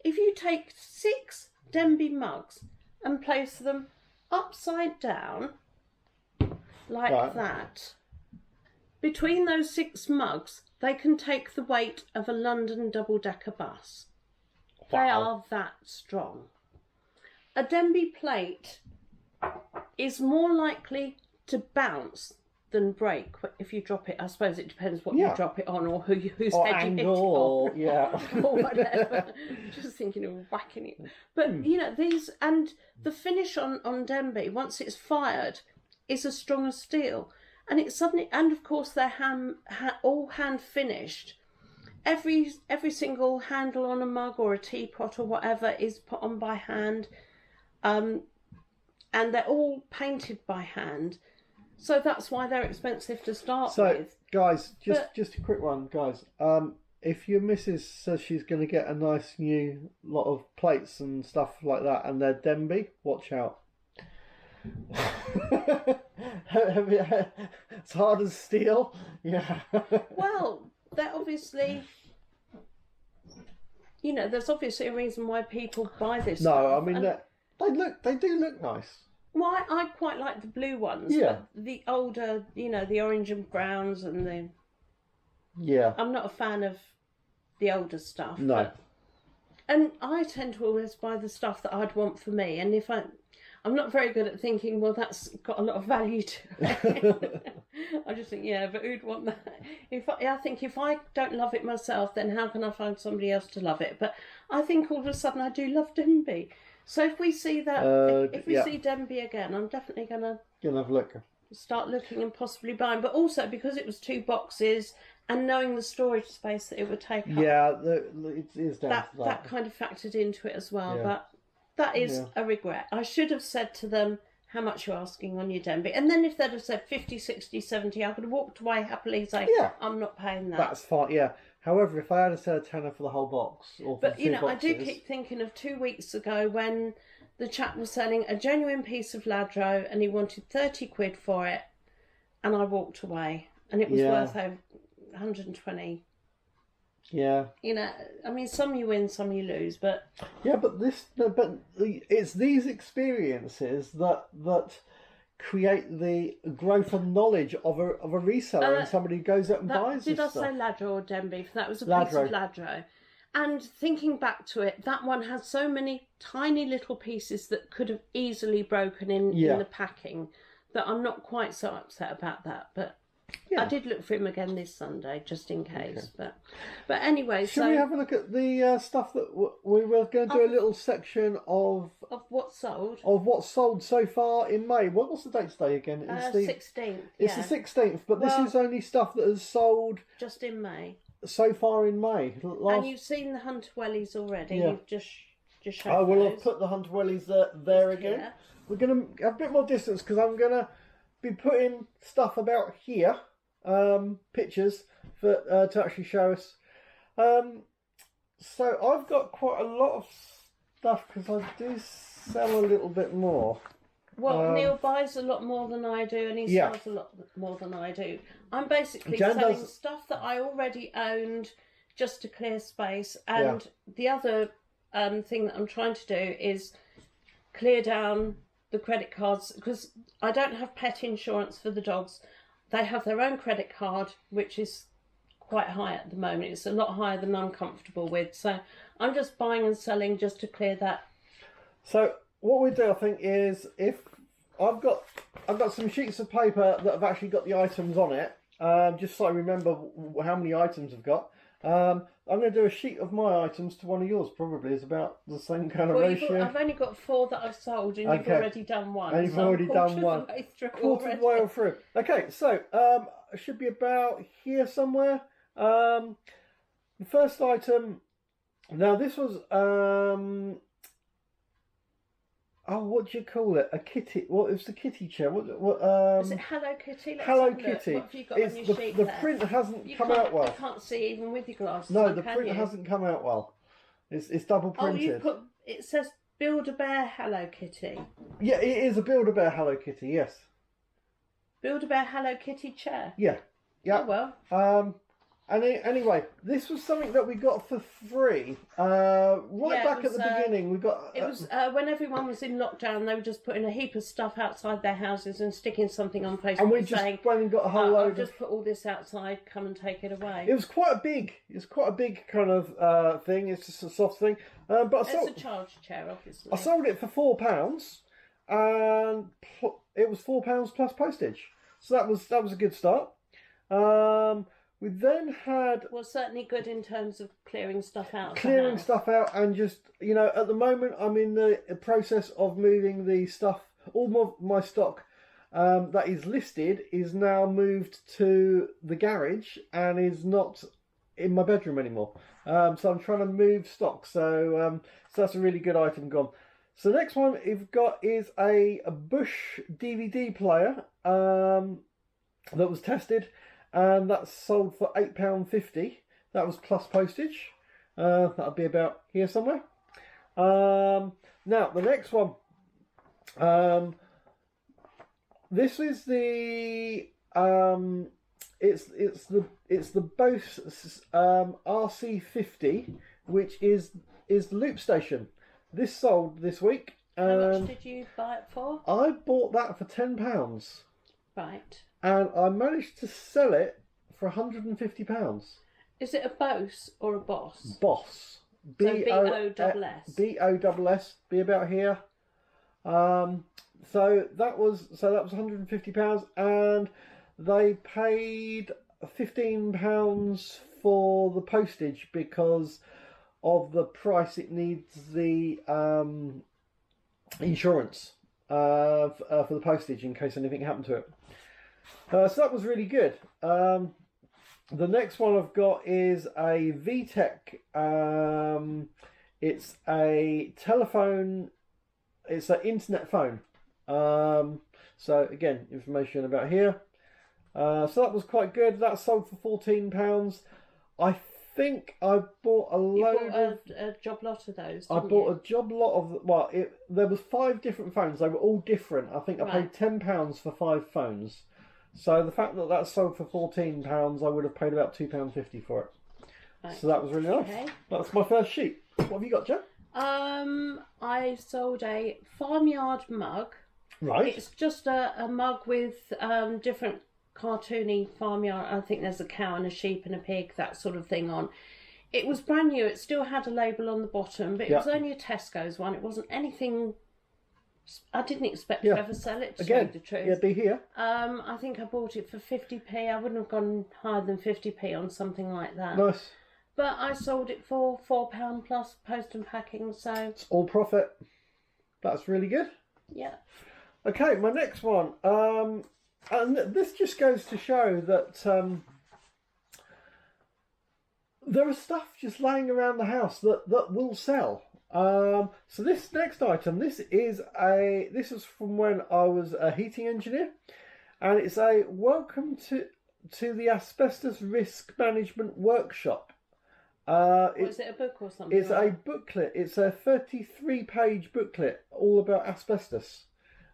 if you take 6 Denby mugs and place them upside down, like that, between those 6 mugs, they can take the weight of a London double-decker bus. Wow. They are that strong. A Denby plate is more likely to bounce than break if you drop it. I suppose it depends what you drop it on, or whose head you hit it on, or whatever. Just thinking of whacking it. But you know, these, and the finish on Denby, once it's fired, is as strong as steel, and it's suddenly, and of course they're all hand finished. Every single handle on a mug or a teapot or whatever is put on by hand, and they're all painted by hand. So that's why they're expensive to start with. So, guys, just a quick one, guys. If your missus says she's going to get a nice new lot of plates and stuff like that, and they're Denby, watch out. It's hard as steel. Yeah. Well, they're obviously, you know, there's obviously a reason why people buy this. No, I mean, they do look nice. Well, I quite like the blue ones. Yeah. But the older, you know, the orange and browns and the... Yeah. I'm not a fan of the older stuff. No. And I tend to always buy the stuff that I'd want for me. And if I'm not very good at thinking, well, that's got a lot of value to it. I just think, yeah, but who'd want that? I think if I don't love it myself, then how can I find somebody else to love it? But I think all of a sudden I do love Denby. So if we see that, if we see Denby again, I'm definitely gonna have a look. Start looking and possibly buying. But also because it was 2 boxes and knowing the storage space that it would take up. Yeah, it is down to that. That kind of factored into it as well. Yeah. But that is a regret. I should have said to them how much you're asking on your Denby. And then if they'd have said 50, 60, 70, I could have walked away happily saying, I'm not paying that. That's fine, yeah. However, if I had said a tenner for the whole box, or for but the you two know, boxes, I do keep thinking of 2 weeks ago when the chap was selling a genuine piece of Ladro and he wanted 30 quid for it, and I walked away, and it was worth over 120. Yeah. You know, I mean, some you win, some you lose, but it's these experiences that create the growth and knowledge of a reseller and somebody who goes out and buys this stuff. Did I say Ladro or Denby? That was a piece of Ladro. And thinking back to it, that one had so many tiny little pieces that could have easily broken in the packing that I'm not quite so upset about that. But I did look for him again this Sunday, just in case. Okay. But anyway, Shall we have a look at the stuff that we were going to do a little section of what's sold? Of what's sold so far in May. What's the date today again? It's 16th. It's the 16th, but this is only stuff that has sold just in May. So far in May. And you've seen the Hunter Wellies already. Yeah. You've just shown I will have put the Hunter Wellies there again. We're going to have a bit more distance because I'm going to be putting stuff about here, pictures for to actually show us. So I've got quite a lot of stuff because I do sell a little bit more. Well, Neil buys a lot more than I do, and he sells a lot more than I do. I'm basically selling stuff that I already owned just to clear space. And the other thing that I'm trying to do is clear down the credit cards, because I don't have pet insurance for the dogs. They have their own credit card, which is quite high at the moment. It's a lot higher than I'm comfortable with. So I'm just buying and selling just to clear that. So what we do, I think, is if I've got some sheets of paper that have actually got the items on it, just so I remember how many items I've got. I'm going to do a sheet of my items to one of yours. Probably is about the same kind of ratio. I've only got 4 that I've sold, and you've already done one. And you've already done one. Quarter of the way through. Okay, so it should be about here somewhere. The first item. Now this was what do you call it? A kitty? What is the kitty chair? What? Is it Hello Kitty? Hello Kitty. What have you got on your sheet the there? Print hasn't come out well. You can't see even with your glasses. No, the print hasn't come out well. It's double printed. It says Build-A-Bear Hello Kitty. Yeah, it is a Build-A-Bear Hello Kitty. Yes. Build-A-Bear Hello Kitty chair. Yeah. Yeah. Oh well. And anyway, this was something that we got for free. Back at the beginning, we got. It was when everyone was in lockdown. They were just putting a heap of stuff outside their houses and sticking something on Facebook. And we just went and got a whole load. I've just put all this outside. Come and take it away. It was quite a big. It's quite a big kind of thing. It's just a soft thing. But it's a charge chair, obviously. I sold it for £4, and it was £4 plus postage. So that was a good start. We then had... Well, certainly good in terms of clearing stuff out. Clearing stuff out, and just, at the moment I'm in the process of moving the stuff. All my stock that is listed is now moved to the garage and is not in my bedroom anymore. So I'm trying to move stock. So that's a really good item gone. So the next one we've got is a Bush DVD player that was tested. And that's sold for £8.50. That was plus postage. That'll be about here somewhere. Now the next one. This is the it's the Bose RC50, which is the loop station. This sold this week. How much did you buy it for? I bought that for £10. Right. And I managed to sell it for £150. Is it a Bose or a Boss? Boss. B-O-S-S. B-O-S-S. Be about here. So that was £150, and they paid £15 for the postage because of the price it needs the insurance for the postage in case anything happened to it. So that was really good. The next one I've got is a VTech. It's a telephone. It's an internet phone. So again, information about here. So that was quite good. That sold for £14. I think I bought a job lot of those. I bought a job lot of. There was 5 different phones. They were all different. I think I paid £10 for 5 phones. So the fact that sold for £14, I would have paid about £2.50 for it. Right. So that was really nice. Okay. That's my first sheet. What have you got, Jo? I sold a farmyard mug. Right. It's just a mug with different cartoony farmyard. I think there's a cow and a sheep and a pig, that sort of thing on. It was brand new. It still had a label on the bottom, but it was only a Tesco's one. It wasn't anything. I didn't expect to ever sell it, to tell you the truth. Yeah, be here. I think I bought it for 50p. I wouldn't have gone higher than 50p on something like that. Nice. But I sold it for £4 plus post and packing, so... It's all profit. That's really good. Yeah. Okay, my next one. And this just goes to show that there is stuff just laying around the house that will sell. So this next item, this is from when I was a heating engineer, and it's a welcome to the asbestos risk management workshop. Is it a book or something? It's a booklet. It's a 33-page booklet all about asbestos.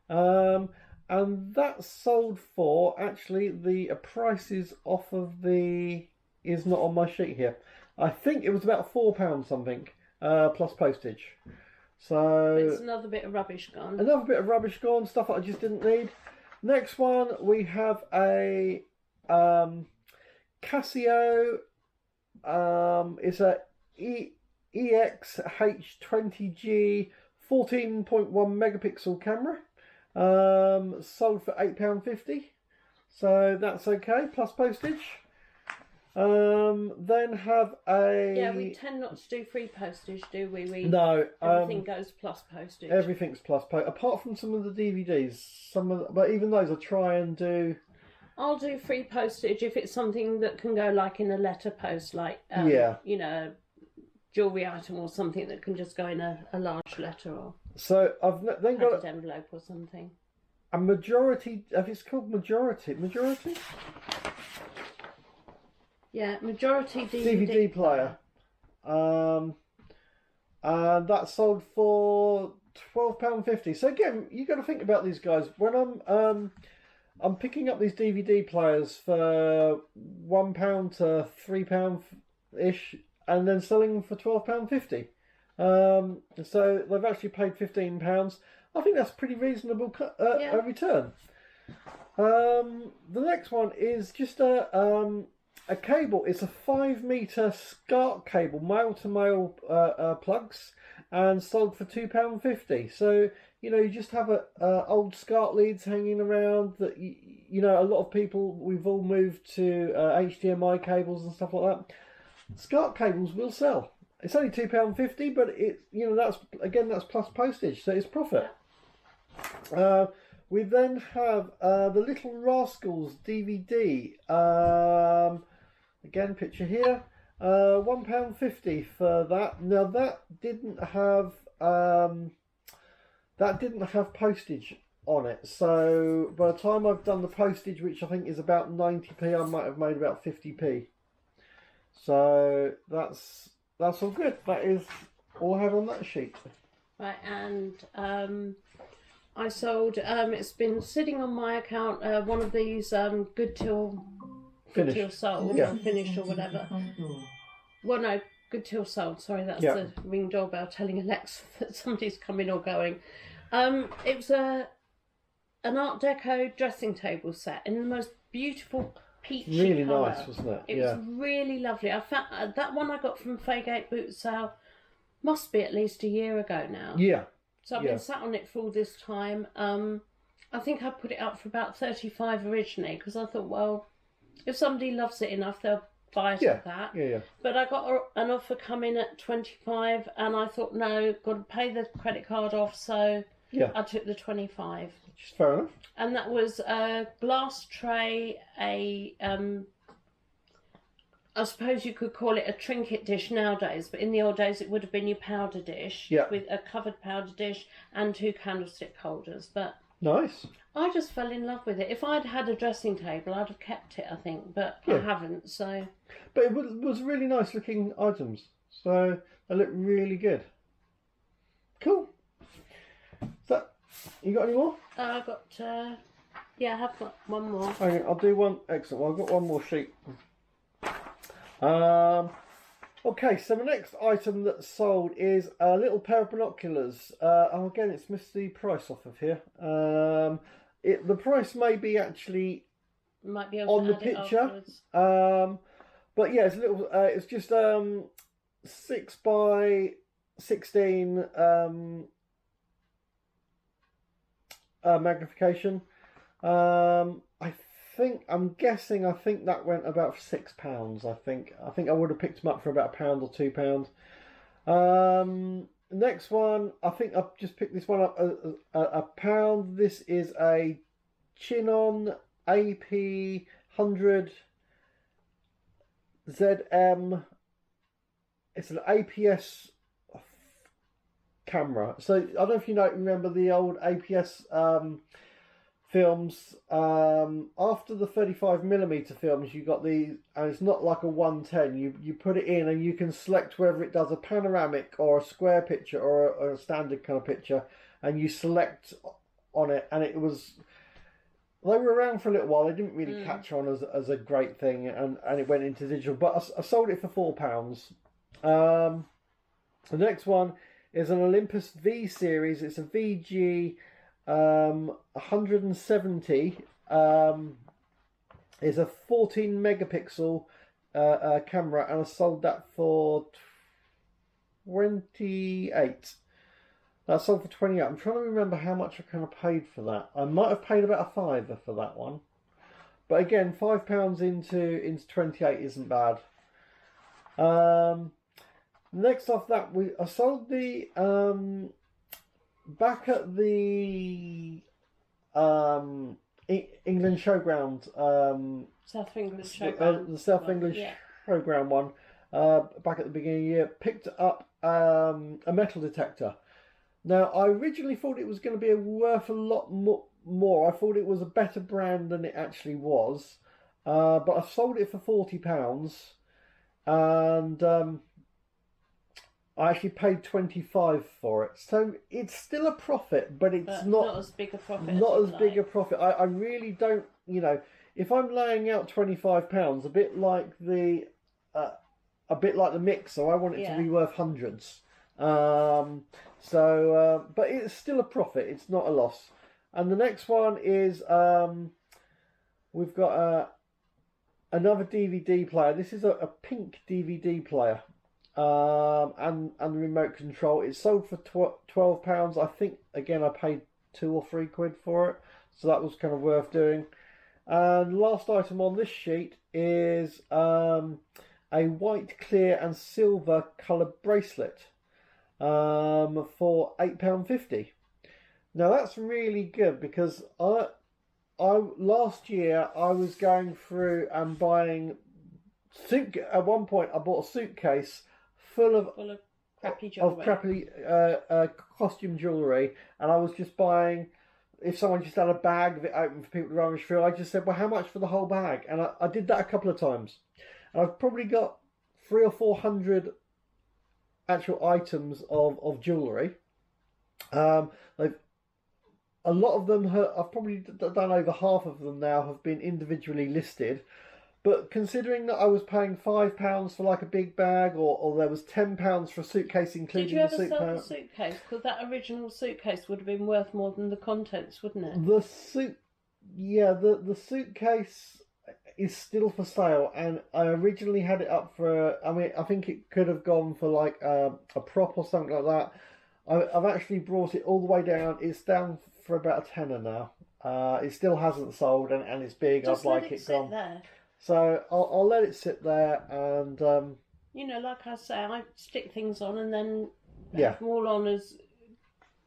And that's sold for, actually, the prices off of is not on my sheet here. I think it was about £4 something, plus postage. So it's another bit of rubbish gone. Another bit of rubbish gone, stuff that I just didn't need. Next one, we have a Casio. It's a EXH20G 14.1 megapixel camera. Sold for £8.50. So that's okay, plus postage. Then have a... we tend not to do free postage, do we? No. Everything goes plus postage. Everything's plus postage, apart from some of the DVDs. But even those I try and do... I'll do free postage if it's something that can go like in a letter post, like, you know, jewellery item or something that can just go in a large letter or... So I've then got an envelope or something. A majority... It's called Majority? Yeah, Majority DVD player. And that's sold for £12.50. So again, you got to think about these guys. When I'm picking up these DVD players for £1 to £3 ish, and then selling them for £12.50. So they've actually paid £15. I think that's pretty reasonable return. The next one is just a cable. It's a 5-metre SCART cable, male to male plugs, and sold for £2.50. So you know, you just have old SCART leads hanging around that you know, a lot of people, we've all moved to HDMI cables and stuff like that. SCART cables will sell. It's only £2.50, but that's plus postage, so it's profit. We then have the Little Rascals DVD. Again, picture here. £1.50 for that. Now that didn't have postage on it. So by the time I've done the postage, which I think is about 90p, I might have made about 50p. So that's all good. That is all I have on that sheet. Right, and I sold. It's been sitting on my account. One of these good till sold, or finished, or whatever. Well, no, good till sold. Sorry, that's the ring doorbell telling Alexa that somebody's coming or going. It was an Art Deco dressing table set in the most beautiful peachy really colour. Nice, wasn't it? It was really lovely. I found that one I got from Faygate Boot Sale. Must be at least a year ago now. Yeah. So I've been sat on it for all this time. I think I put it up for about 35 originally because I thought, well, if somebody loves it enough, they'll buy it at that. Yeah. But I got an offer coming at 25, and I thought, no, got to pay the credit card off, so I took the 25. Which is fair enough. And that was a glass tray, I suppose you could call it a trinket dish nowadays, but in the old days it would have been your powder dish with a covered powder dish and 2 candlestick holders. But nice. I just fell in love with it. If I'd had a dressing table, I'd have kept it, I think, but I haven't. So, but it was really nice looking items. So they look really good. Cool. So, you got any more? I've got. I have got one more. Okay, I'll do one. Excellent. Well, I've got one more sheet. Okay, so the next item that's sold is a little pair of binoculars. Again, it's missed the price off of here. The price may be actually might be able on to the add it picture. afterwards. But yeah, it's a little. It's just 6 by 16 magnification. I'm guessing that went about £6. I think I would have picked them up for about £1 or £2. Next one, I think I've just picked this one up £1. This is a Chinon AP 100 ZM. It's an APS camera. So I don't know if you remember the old APS films. After the 35mm films, you got these, and it's not like a 110. You put it in, and you can select whether it does a panoramic or a square picture or a standard kind of picture, and you select on it. And it was, they were around for a little while. They didn't really catch on as a great thing, and it went into digital. But I sold it for £4. The next one is an Olympus V series. It's a VG 170. Is a 14 megapixel camera, and I sold that for 28. That sold for 28. I'm trying to remember how much I kind of paid for that. I might have paid about a £5 for that one, but again, £5 into 28 isn't bad. Next off that, I sold the back at the England Showground, South England Showground, the South England Showground one, back at the beginning of the year, picked up a metal detector. Now, I originally thought it was going to be worth a lot more. I thought it was a better brand than it actually was, but I sold it for £40, and I actually paid 25 for it. So it's still a profit, but it's not as big a profit. Not as big a profit. I really don't, if I'm laying out £25, a bit like the mixer, I want it to be worth hundreds. But it's still a profit. It's not a loss. And the next one is we've got another DVD player. This is a pink DVD player. And the remote control. It sold for £12. I think again I paid £2 or £3 for it, so that was kind of worth doing. And last item on this sheet is a white, clear, and silver colour bracelet for £8.50. Now that's really good, because I last year I was going through and buying at one point I bought a suitcase full of crappy jewellery. Costume jewellery, and I was just buying, if someone just had a bag of it open for people to rummage through, I just said, well, how much for the whole bag? And I did that a couple of times, and I've probably got 300 or 400 actual items of jewellery. A lot of them I've probably done over half of them now have been individually listed. But considering that I was paying £5 for like a big bag, or there was £10 for a suitcase including the suitcase. Did you ever sell the suitcase? Because that original suitcase would have been worth more than the contents, wouldn't it? The suitcase is still for sale, and I originally had it up for, I think it could have gone for like a prop or something like that. I've actually brought it all the way down. It's down for about a tenner now. It still hasn't sold, and it's big. Just I'd like let it it sit gone. there. So I'll let it sit there, and like I say, I stick things on and then yeah, them all on as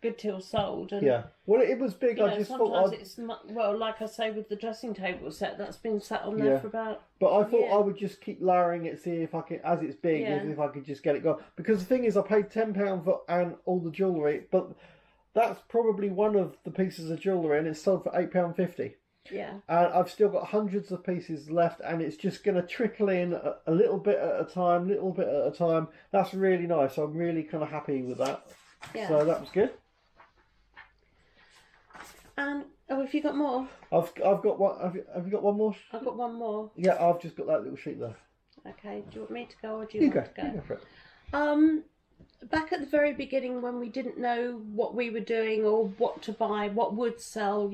good till sold. And well, it was big. I just thought it's like I say with the dressing table set, that's been sat on there for about. But I thought I would just keep lowering it, see if I can, as it's big, if I could just get it gone. Because the thing is, I paid £10 for and all the jewellery, but that's probably one of the pieces of jewellery, and it's sold for £8.50. Yeah. And I've still got hundreds of pieces left, and it's just going to trickle in a little bit at a time, That's really nice. I'm really kind of happy with that. Yeah. So that was good. And have you got more? I've got one. Have you got one more? I've got one more. Yeah, I've just got that little sheet there. Okay. Do you want me to go, or do you want to go? You go for it. Back at the very beginning, when we didn't know what we were doing or what to buy, what would sell,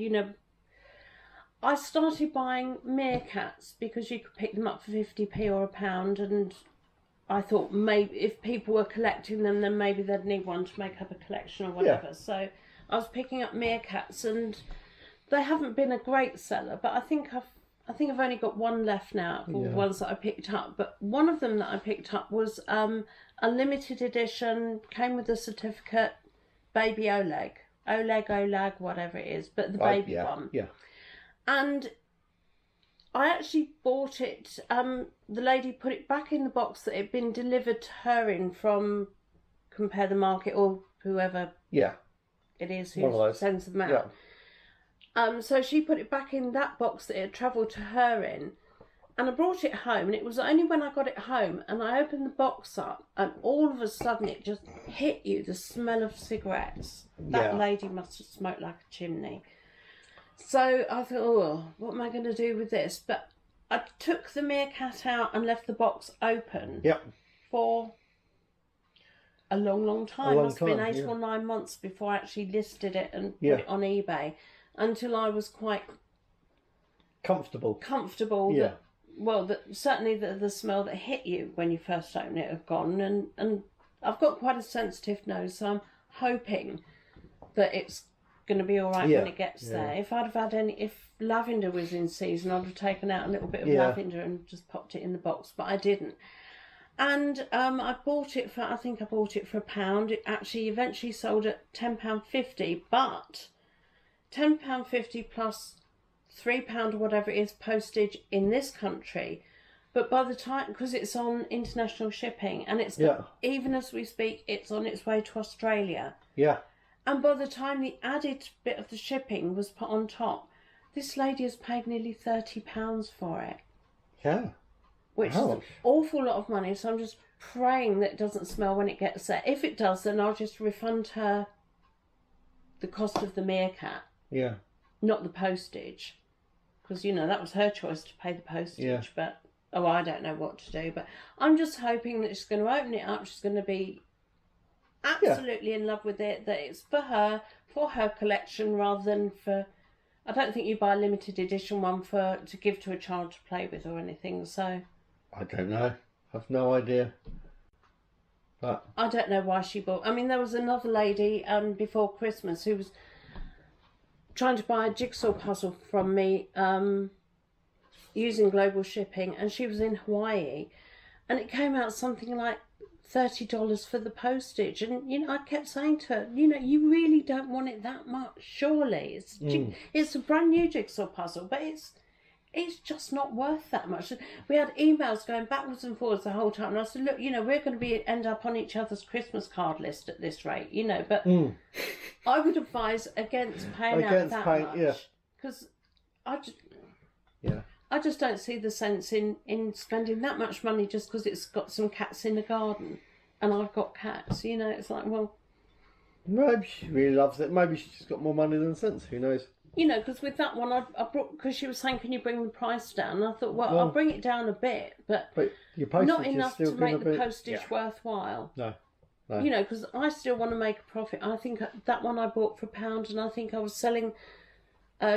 I started buying meerkats because you could pick them up for 50p or £1, and I thought maybe if people were collecting them, then maybe they'd need one to make up a collection or whatever. Yeah. So I was picking up meerkats, and they haven't been a great seller, but I think I've only got one left now for ones that I picked up. But one of them that I picked up was a limited edition, came with a certificate, baby Oleg, whatever it is, but the baby one. Yeah. And I actually bought it. The lady put it back in the box that it had been delivered to her in from Compare the Market or whoever it is who sends them out. Yeah. So she put it back in that box that it had travelled to her in. And I brought it home, and it was only when I got it home and I opened the box up, and all of a sudden it just hit you, the smell of cigarettes. That lady must have smoked like a chimney. So I thought, oh, what am I going to do with this? But I took the meerkat out and left the box open for a long, long time. It must have been 8 or 9 months before I actually listed it and put it on eBay, until I was quite comfortable. That, well, certainly the smell that hit you when you first opened it had gone, and I've got quite a sensitive nose, so I'm hoping that it's going to be all right when it gets there. If I'd have had if lavender was in season, I'd have taken out a little bit of lavender and just popped it in the box, but I didn't. And I bought it for, I think I bought it for £1. It actually eventually sold at £10.50, but £10.50 plus £3 or whatever it is postage in this country. But by the time, because it's on international shipping, and it's even as we speak, it's on its way to Australia. Yeah. And by the time the added bit of the shipping was put on top, this lady has paid nearly £30 for it. Yeah. Which is an awful lot of money. So I'm just praying that it doesn't smell when it gets there. If it does, then I'll just refund her the cost of the meerkat. Yeah. Not the postage. Because, you know, that was her choice to pay the postage. But, I don't know what to do. But I'm just hoping that she's going to open it up. She's going to be absolutely in love with it. That it's for her collection, rather than for... I don't think you buy a limited edition one to give to a child to play with or anything. So I don't know. I've no idea. But I don't know why she bought... I mean, there was another lady before Christmas who was trying to buy a jigsaw puzzle from me using global shipping, and she was in Hawaii, and it came out something like $30 for the postage. And, you know, I kept saying to her, you know, you really don't want it that much, surely. It's a brand new jigsaw puzzle, but it's just not worth that much. We had emails going backwards and forwards the whole time, and I said, look, you know, we're going to end up on each other's Christmas card list at this rate, you know, but I would advise against paying out that much, because I just don't see the sense in spending that much money just because it's got some cats in the garden, and I've got cats, you know. It's like, well, maybe she really loves it. Maybe she's just got more money than sense. Who knows? You know, because with that one, I brought, because she was saying, can you bring the price down? And I thought, well, I'll bring it down a bit, but your not enough to make the postage worthwhile. No. You know, because I still want to make a profit. I think that one I bought for £1, and I think I was selling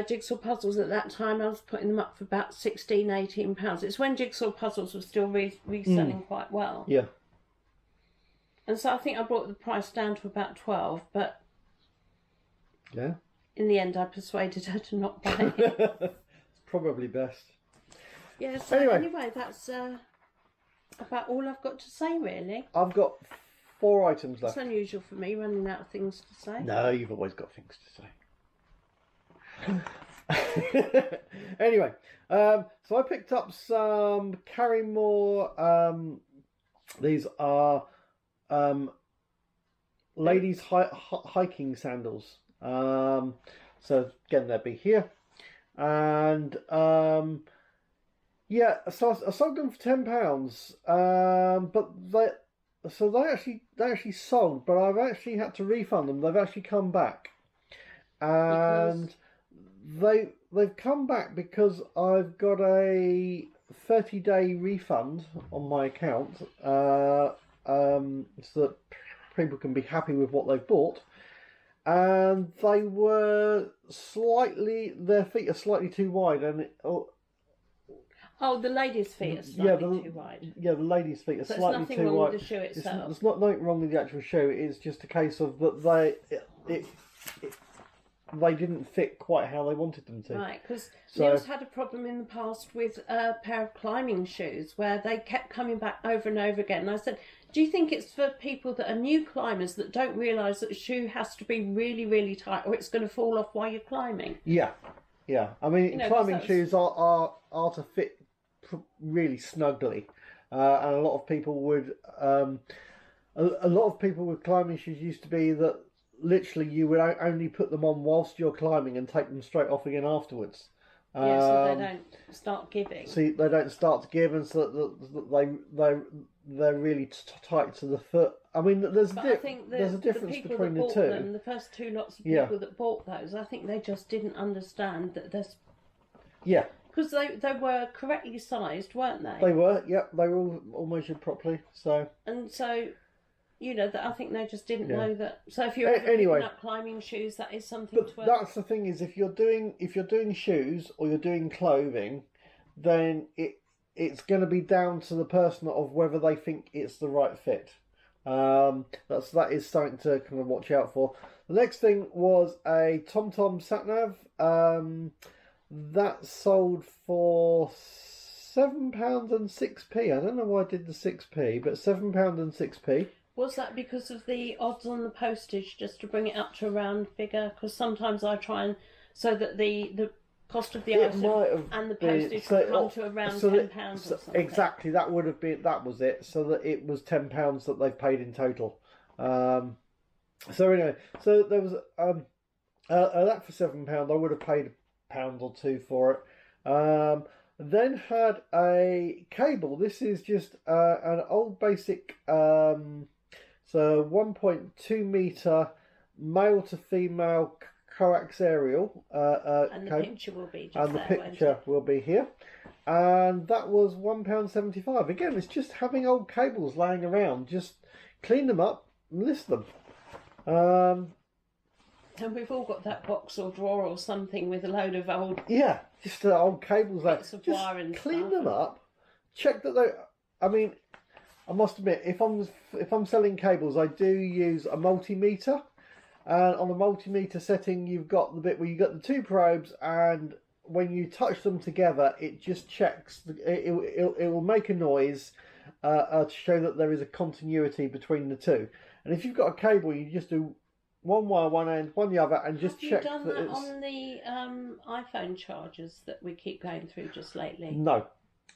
jigsaw puzzles at that time. I was putting them up for about £16-18. It's when jigsaw puzzles were still reselling quite well. Yeah. And so I think I brought the price down to about 12, but in the end I persuaded her to not buy it. It's probably best. Yeah, so anyway that's about all I've got to say, really. I've got 4 items left. It's unusual for me running out of things to say. No, you've always got things to say. Anyway, so I picked up some Carrymore. These are ladies' hiking sandals. So again, they'll be here, and so I sold them for £10. But they actually sold, but I've actually had to refund them. They've actually come back, and they've come back because I've got a 30-day refund on my account, so that people can be happy with what they've bought. And they were their feet are slightly too wide, and the ladies' feet are slightly too wide. Yeah, the ladies' feet are slightly too wide. There's nothing wrong with the shoe itself. There's nothing wrong with the actual shoe. It's just a case of that they didn't fit quite how they wanted them to. Right, because Neil's had a problem in the past with a pair of climbing shoes where they kept coming back over and over again. And I said, do you think it's for people that are new climbers that don't realise that a shoe has to be really, really tight, or it's going to fall off while you're climbing? Yeah. I mean, climbing shoes are to fit really snugly, and a lot of people would. A lot of people with climbing shoes used to be that literally you would only put them on whilst you're climbing and take them straight off again afterwards. Yeah, so they don't start giving. See, they don't start to give, and so they're really tight to the foot. I mean, there's a difference between the two. Them, the first two lots of people that bought those, I think they just didn't understand that there's. Yeah. Because they were correctly sized, weren't they? They were, yep. They were all measured properly. So. And so, you know, that I think they just didn't know that. So if you're picking up climbing shoes, that is something. But that's the thing is, if you're doing shoes or you're doing clothing, then it's going to be down to the person of whether they think it's the right fit. That is something to kind of watch out for. The next thing was a Tomtom Satnav. That sold for £7 and 6p. I don't know why I did the 6p, but £7 and 6p. Was that because of the odds on the postage, just to bring it up to a round figure? Because sometimes I try and so that the cost of the item and the postage come to around £10 or something. Exactly, that was it. So that it was £10 that they've paid in total. So anyway, so there was that for £7. I would have paid £1 or £2 for it. Then had a cable. This is just an old basic, so 1.2 meter male to female coax aerial. And the picture will be just the picture will be here. And that was £1.75. Again, it's just having old cables laying around. Just clean them up and list them. And we've all got that box or drawer or something with a load of old... Yeah, just old cables. Bits of wire and clean stuff. them up. Check that they... I mean, I must admit, if I'm selling cables, I do use a multimeter. And on a multimeter setting, you've got the bit where you've got the two probes, and when you touch them together, it just checks. It will make a noise to show that there is a continuity between the two. And if you've got a cable, you just do one wire one end, one the other, and just check that it's... Have you done that on the iPhone chargers that we keep going through just lately? No.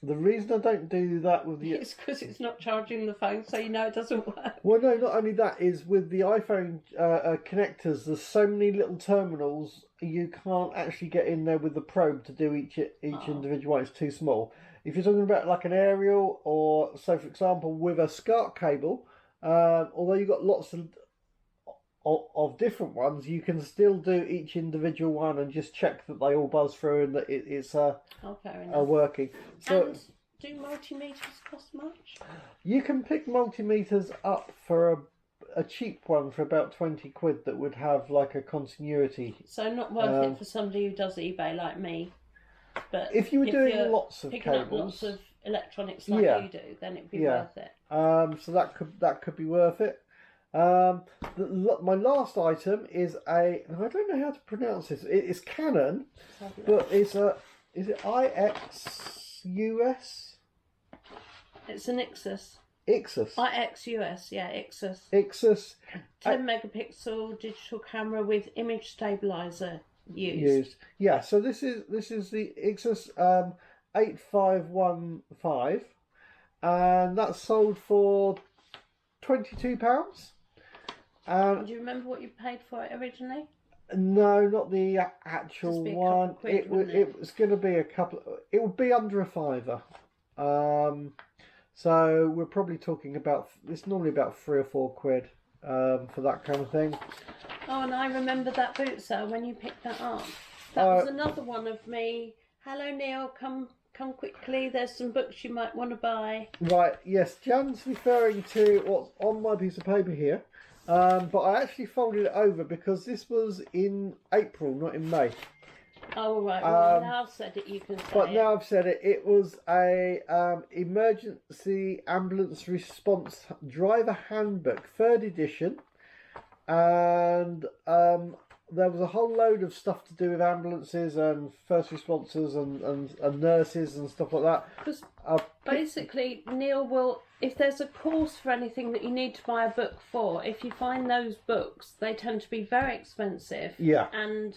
The reason I don't do that with the... It's because it's not charging the phone, so you know it doesn't work. Well, no, not only that, is with the iPhone connectors, there's so many little terminals, you can't actually get in there with the probe to do each individual one. It's too small. If you're talking about like an aerial, or, so for example, with a SCART cable, although you've got lots of different ones, you can still do each individual one and just check that they all buzz through and that it's working. So, and do multimeters cost much? You can pick multimeters up for a cheap one for about 20 quid that would have like a continuity. So not worth it for somebody who does eBay like me. But if you were doing lots of picking cables, up lots of electronics like you do, then it'd be worth it. So that could be worth it. My last item is I don't know how to pronounce this. It's Canon, but is it IXUS? It's an Ixus. Ixus. IXUS, yeah, Ixus. Ixus. 10 megapixel digital camera with image stabilizer used. Yeah, so this is the Ixus 8515, and that's sold for £22. Do you remember what you paid for it originally? No, not the actual one. It was going to be it would be under a £5. So we're probably talking about, it's normally about £3 or £4 for that kind of thing. Oh, and I remember that boot sale when you picked that up. That was another one of me. Hello, Neil. Come quickly. There's some books you might want to buy. Right. Yes, Jan's referring to what's on my piece of paper here. But I actually folded it over because this was in April, not in May. Oh, right. Well, now I've said it, you can say But now I've said it. It was a emergency ambulance response driver handbook, 3rd edition. And there was a whole load of stuff to do with ambulances and first responders and nurses and stuff like that. Because basically, Neil will, if there's a course for anything that you need to buy a book for, if you find those books, they tend to be very expensive. Yeah. And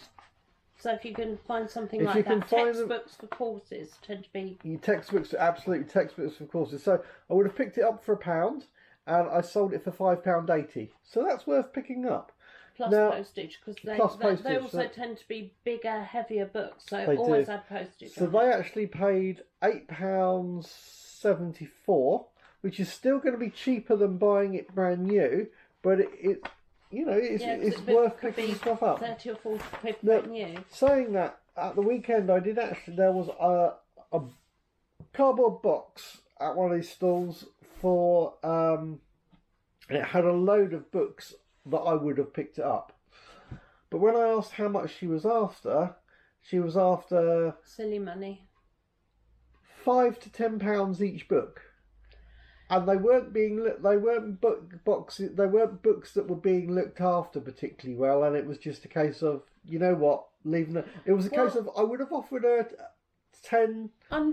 so if you can find something like that, textbooks for courses tend to be... Absolutely textbooks for courses. So I would have picked it up for £1 and I sold it for £5.80. So that's worth picking up. Plus Now, postage, because they postage, also so tend to be bigger, heavier books, so they always do. add postage. So on they it. actually paid £8.74, which is still going to be cheaper than buying it brand new, but it's it's worth picking stuff up. 30 or 40 quid Now, brand new. saying that, at the weekend there was a cardboard box at one of these stalls for and it had a load of books that I would have picked it up. But when I asked how much she was after Silly money. £5 to £10 each book, and they weren't books that were being looked after particularly well, and it was just a case of, you know what, leaving them. It was a case of, I would have offered her 10,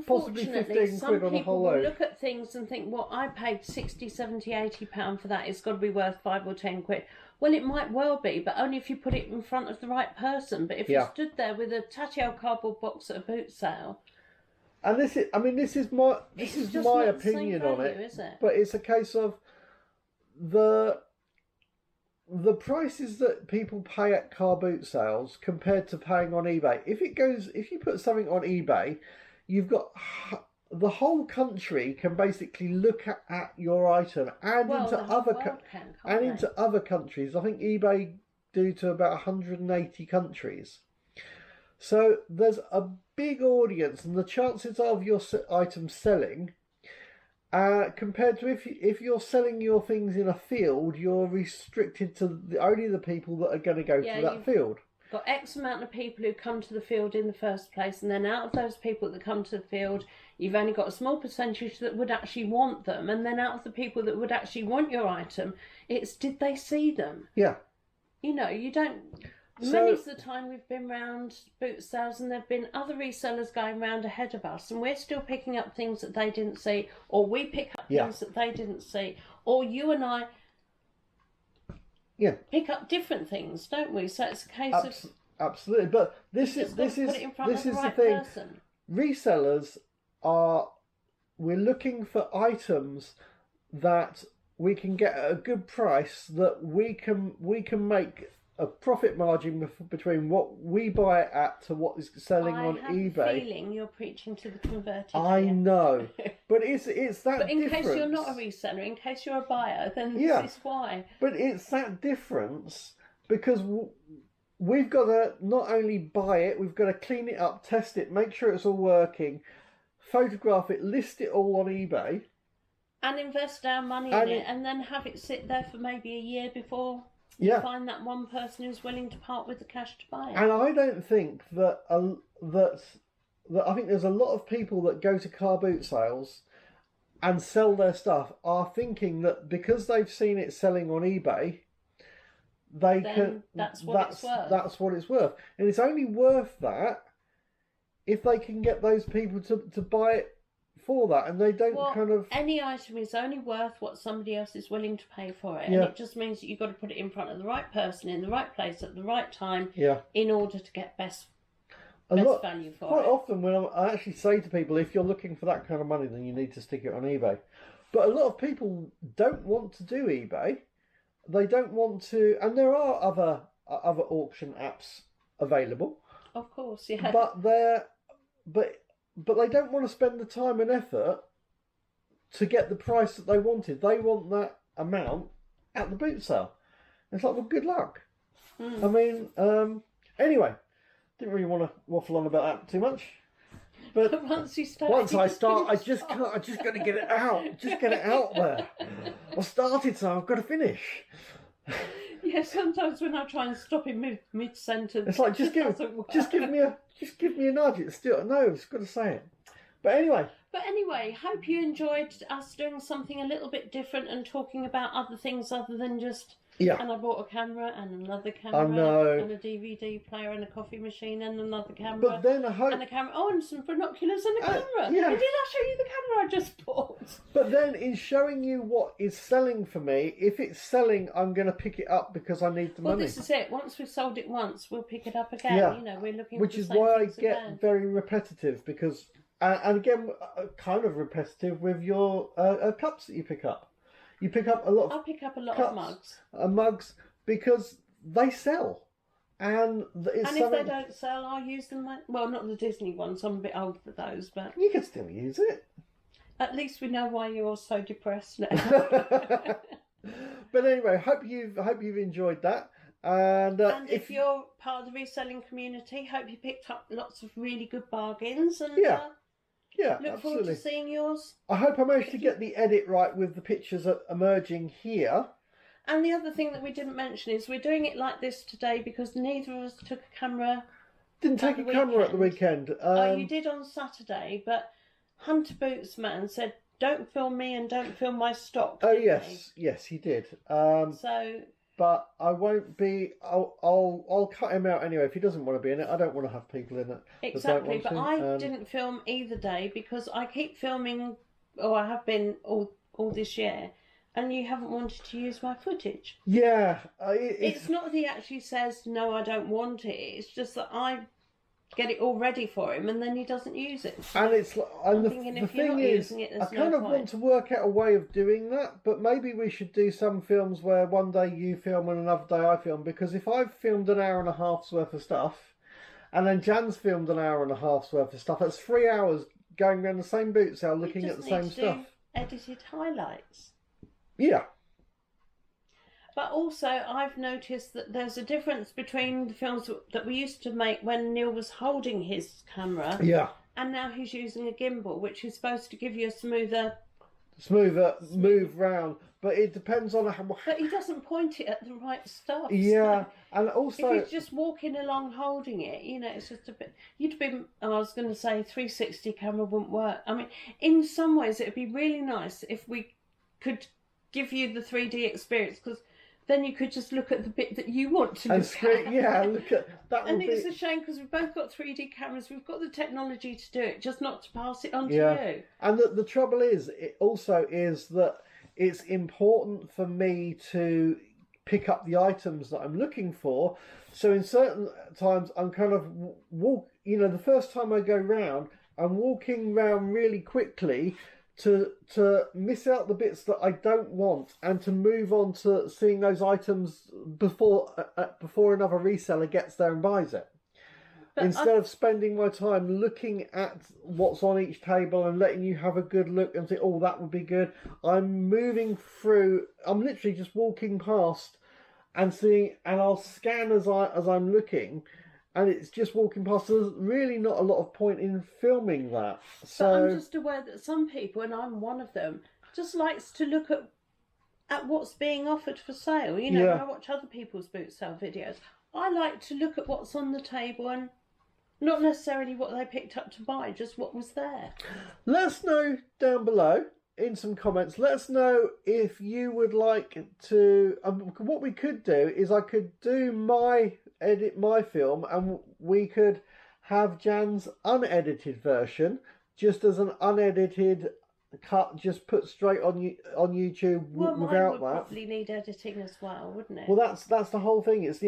possibly 15 some quid on a people whole will load. look at things and think, well, I paid 60, 70, 80 pound for that, it's got to be worth 5 or 10 quid. Well, it might well be, but only if you put it in front of the right person. But if you stood there with a tatty old cardboard box at a boot sale, and this is my opinion on it, is it? But it's a case of the prices that people pay at car boot sales compared to paying on eBay. If you put something on eBay, you've got the whole country can basically look at your item and into other countries. I think eBay do to about 180 countries. So there's a big audience, and the chances of your item selling, compared to if you're selling your things in a field, you're restricted to only the people that are going to go to that field. Got X amount of people who come to the field in the first place, and then out of those people that come to the field, you've only got a small percentage that would actually want them, and then out of the people that would actually want your item, it's did they see them? Yeah. You know, you don't. Many's the time we've been round boot sales and there've been other resellers going round ahead of us, and we're still picking up things that they didn't see, or we pick up things that they didn't see, or you and I pick up different things, don't we? So it's a case of absolutely. But this is the thing. Person. Resellers we're looking for items that we can get at a good price, that we can make a profit margin between what we buy it at to what is selling on eBay. I have a feeling you're preaching to the converted. I know, but it's that. But in difference. case you're not a reseller, in case you're a buyer, then this is why. But it's that difference, because we've got to not only buy it, we've got to clean it up, test it, make sure it's all working, photograph it, list it all on eBay, and invest our money in it, and then have it sit there for maybe a year before. You find that one person who's willing to part with the cash to buy it. And I don't think that I think there's a lot of people that go to car boot sales and sell their stuff are thinking that because they've seen it selling on eBay, that's what it's worth. And it's only worth that if they can get those people to buy it for that, and they don't any item is only worth what somebody else is willing to pay for it, and it just means that you've got to put it in front of the right person in the right place at the right time in order to get best value for it. Quite often when I actually say to people, if you're looking for that kind of money, then you need to stick it on eBay. But a lot of people don't want to do eBay. They don't want to, and there are other auction apps available. Of course, yeah. But they don't want to spend the time and effort to get the price that they wanted. They want that amount at the boot sale. It's like, well, good luck. I mean, anyway, didn't really want to waffle on about that too much. But once I start, I just got to get it out. Just get it out there. I started, so I've got to finish. Yeah, sometimes when I try and stop in mid sentence, it's like just give me a nudge. It's still no, I've got to say it. But anyway, hope you enjoyed us doing something a little bit different and talking about other things other than just. Yeah. And I bought a camera and another camera and a DVD player and a coffee machine and another camera. But then I hope... And a camera. Oh, and some binoculars and a camera. Yeah. And did I show you the camera I just bought? But then in showing you what is selling for me, if it's selling, I'm going to pick it up because I need the money. Well, this is it. Once we've sold it once, we'll pick it up again. Yeah. You know, we're looking Which for the is same why I things get again. very repetitive because... and again, kind of repetitive with your cups that you pick up. You pick up a lot of I'll pick up a lot cups of mugs. Mugs, because they sell. And it's and if they don't sell, I'll use them. Well, not the Disney ones. I'm a bit old for those, but you can still use it. At least we know why you're so depressed now. But anyway, hope you've enjoyed that. And if you're part of the reselling community, hope you picked up lots of really good bargains. And yeah, look absolutely. forward to seeing yours. I hope I managed to get the edit right with the pictures emerging here. And the other thing that we didn't mention is we're doing it like this today because neither of us took a camera. Didn't take a camera at the weekend. You did on Saturday, but Hunter Bootsman said, "Don't film me and don't film my stock." Oh yes, he did. But I won't be. I'll cut him out anyway if he doesn't want to be in it. I don't want to have people in it. Exactly, but I didn't film either day because I keep filming, or I have been all this year, and you haven't wanted to use my footage. Yeah, it's not that he actually says no, I don't want it. It's just that I get it all ready for him, and then he doesn't use it. And the thing is, I kind of want to work out a way of doing that. But maybe we should do some films where one day you film and another day I film. Because if I've filmed an hour and a half's worth of stuff, and then Jan's filmed an hour and a half's worth of stuff, that's 3 hours going around the same boot sale looking at the same stuff. Edited highlights. Yeah. But also, I've noticed that there's a difference between the films that we used to make when Neil was holding his camera. Yeah. And now he's using a gimbal, which is supposed to give you a smoother move round. But it depends on how. But he doesn't point it at the right stuff. Yeah, so and also if he's just walking along holding it, it's just a bit. I was going to say 360 camera wouldn't work. I mean, in some ways, it'd be really nice if we could give you the 3D experience because. Then you could just look at the bit that you want to look at. Yeah, look at that. And it's a shame because we've both got 3D cameras. We've got the technology to do it, just not to pass it on to you. And the trouble is, it also is that it's important for me to pick up the items that I'm looking for. So in certain times, I'm kind of the first time I go round, I'm walking round really quickly. To miss out the bits that I don't want and to move on to seeing those items before another reseller gets there and buys it. But instead of spending my time looking at what's on each table and letting you have a good look and say, oh, that would be good, I'm moving through. I'm literally just walking past and seeing, and I'll scan as I'm looking. And it's just walking past. So there's really not a lot of point in filming that. So but I'm just aware that some people, and I'm one of them, just likes to look at what's being offered for sale. When I watch other people's boot sale videos, I like to look at what's on the table and not necessarily what they picked up to buy, just what was there. Let us know down below in some comments. Let us know if you would like to. What we could do is I could edit my film and we could have Jan's unedited version just as an unedited cut, just put straight on YouTube without mine would that. Probably need editing as well, wouldn't it? Well, that's the whole thing. It's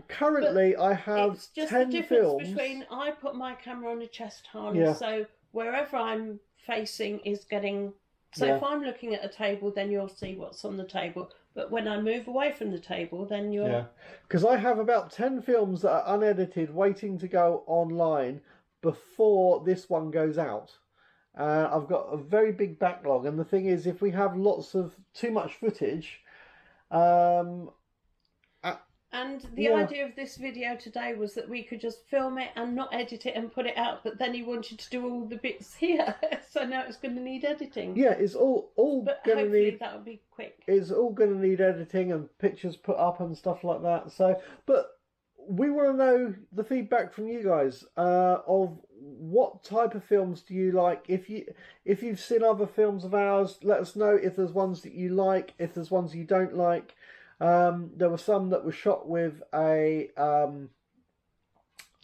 currently I have it's just 10 the difference films. Between I put my camera on a chest harness, so wherever I'm facing is getting. So if I'm looking at a table, then you'll see what's on the table. But when I move away from the table, then you're... Yeah, because I have about 10 films that are unedited waiting to go online before this one goes out. I've got a very big backlog. And the thing is, if we have too much footage... And the idea of this video today was that we could just film it and not edit it and put it out, but then he wanted to do all the bits here, so now it's going to need editing. Yeah, it's all going to need... that'll be quick. It's all going to need editing and pictures put up and stuff like that. So, but we want to know the feedback from you guys of what type of films do you like. If you've seen other films of ours, let us know if there's ones that you like, if there's ones you don't like. There were some that were shot with a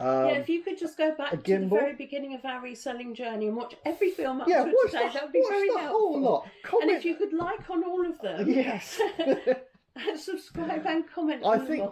if you could just go back to the very beginning of our reselling journey and watch every film up to today, that would be very helpful. Whole lot. And if you could like on all of them, yes, and subscribe and comment. I think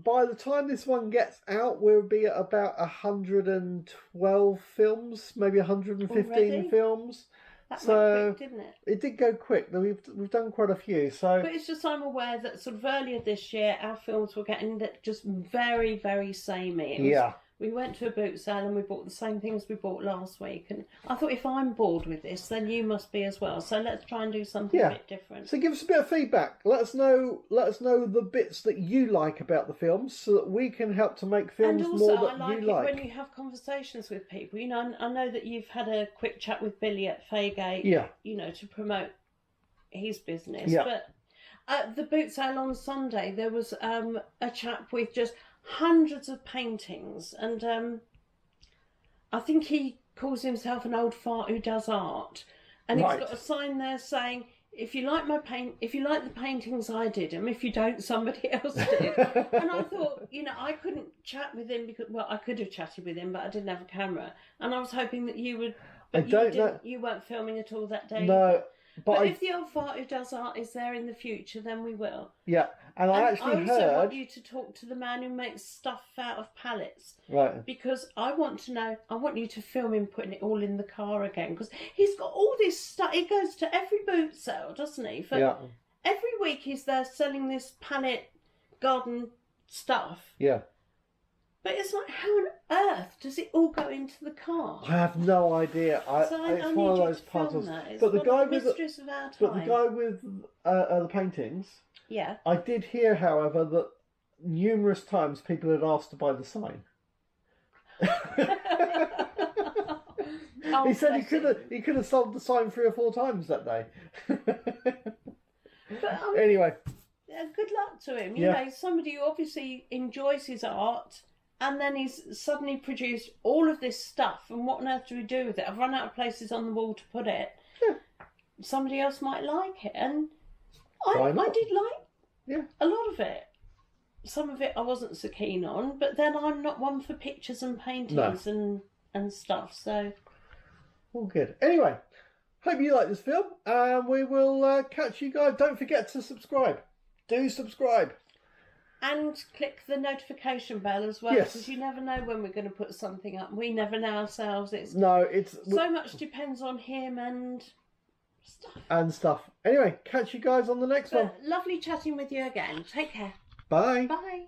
by the time this one gets out, we'll be at about 112 films, maybe 115 already? films. That So went quick, didn't it? it did go quick. We've done quite a few. So, But it's just I'm aware that sort of earlier this year our films were getting just very, very samey. yeah. We went to a boot sale and we bought the same things we bought last week. And I thought, if I'm bored with this, then you must be as well. So let's try and do something a bit different. So give us a bit of feedback. Let us know the bits that you like about the films, so that we can help to make films and also, more that I like you it like. when you have conversations with people. You know, I know that you've had a quick chat with Billy at Faygate. Yeah. You know, to promote his business. Yeah. But at the boot sale on Sunday, there was a chap with just hundreds of paintings, and I think he calls himself an old fart who does art, and Right. he's got a sign there saying, if you like the paintings, I did them. If you don't, somebody else did. And I thought, you know, I couldn't chat with him because, well, I could have chatted with him, but I didn't have a camera. And I was hoping that you would. But you weren't filming at all that day. No, but if the old fart who does art is there in the future, then we will. Yeah, and I actually I also heard. want you to talk to the man who makes stuff out of pallets. Right. Because I want to know, I want you to film him putting it all in the car again. Because he's got all this stuff. He goes to every boot sale, doesn't he? Every week he's there selling this pallet garden stuff. Yeah. But it's like, how on earth does it all go into the car? I have no idea. It's one of those puzzles. But the guy with the paintings. Yeah. I did hear, however, that numerous times people had asked to buy the sign. He said he could have sold the sign 3 or 4 times that day. But, anyway. Good luck to him. You know, somebody who obviously enjoys his art, and then he's suddenly produced all of this stuff, and what on earth do we do with it? I've run out of places on the wall to put it. Yeah. Somebody else might like it, and Why I not? did like a lot of it. Some of it I wasn't so keen on, but then I'm not one for pictures and paintings and stuff, so... All good. Anyway, hope you like this film, and we will catch you guys. Don't forget to subscribe. Do subscribe. And click the notification bell as well, because you never know when we're going to put something up. We never know ourselves. So much depends on him and stuff. Anyway, catch you guys on the next one. Lovely chatting with you again. Take care. Bye. Bye.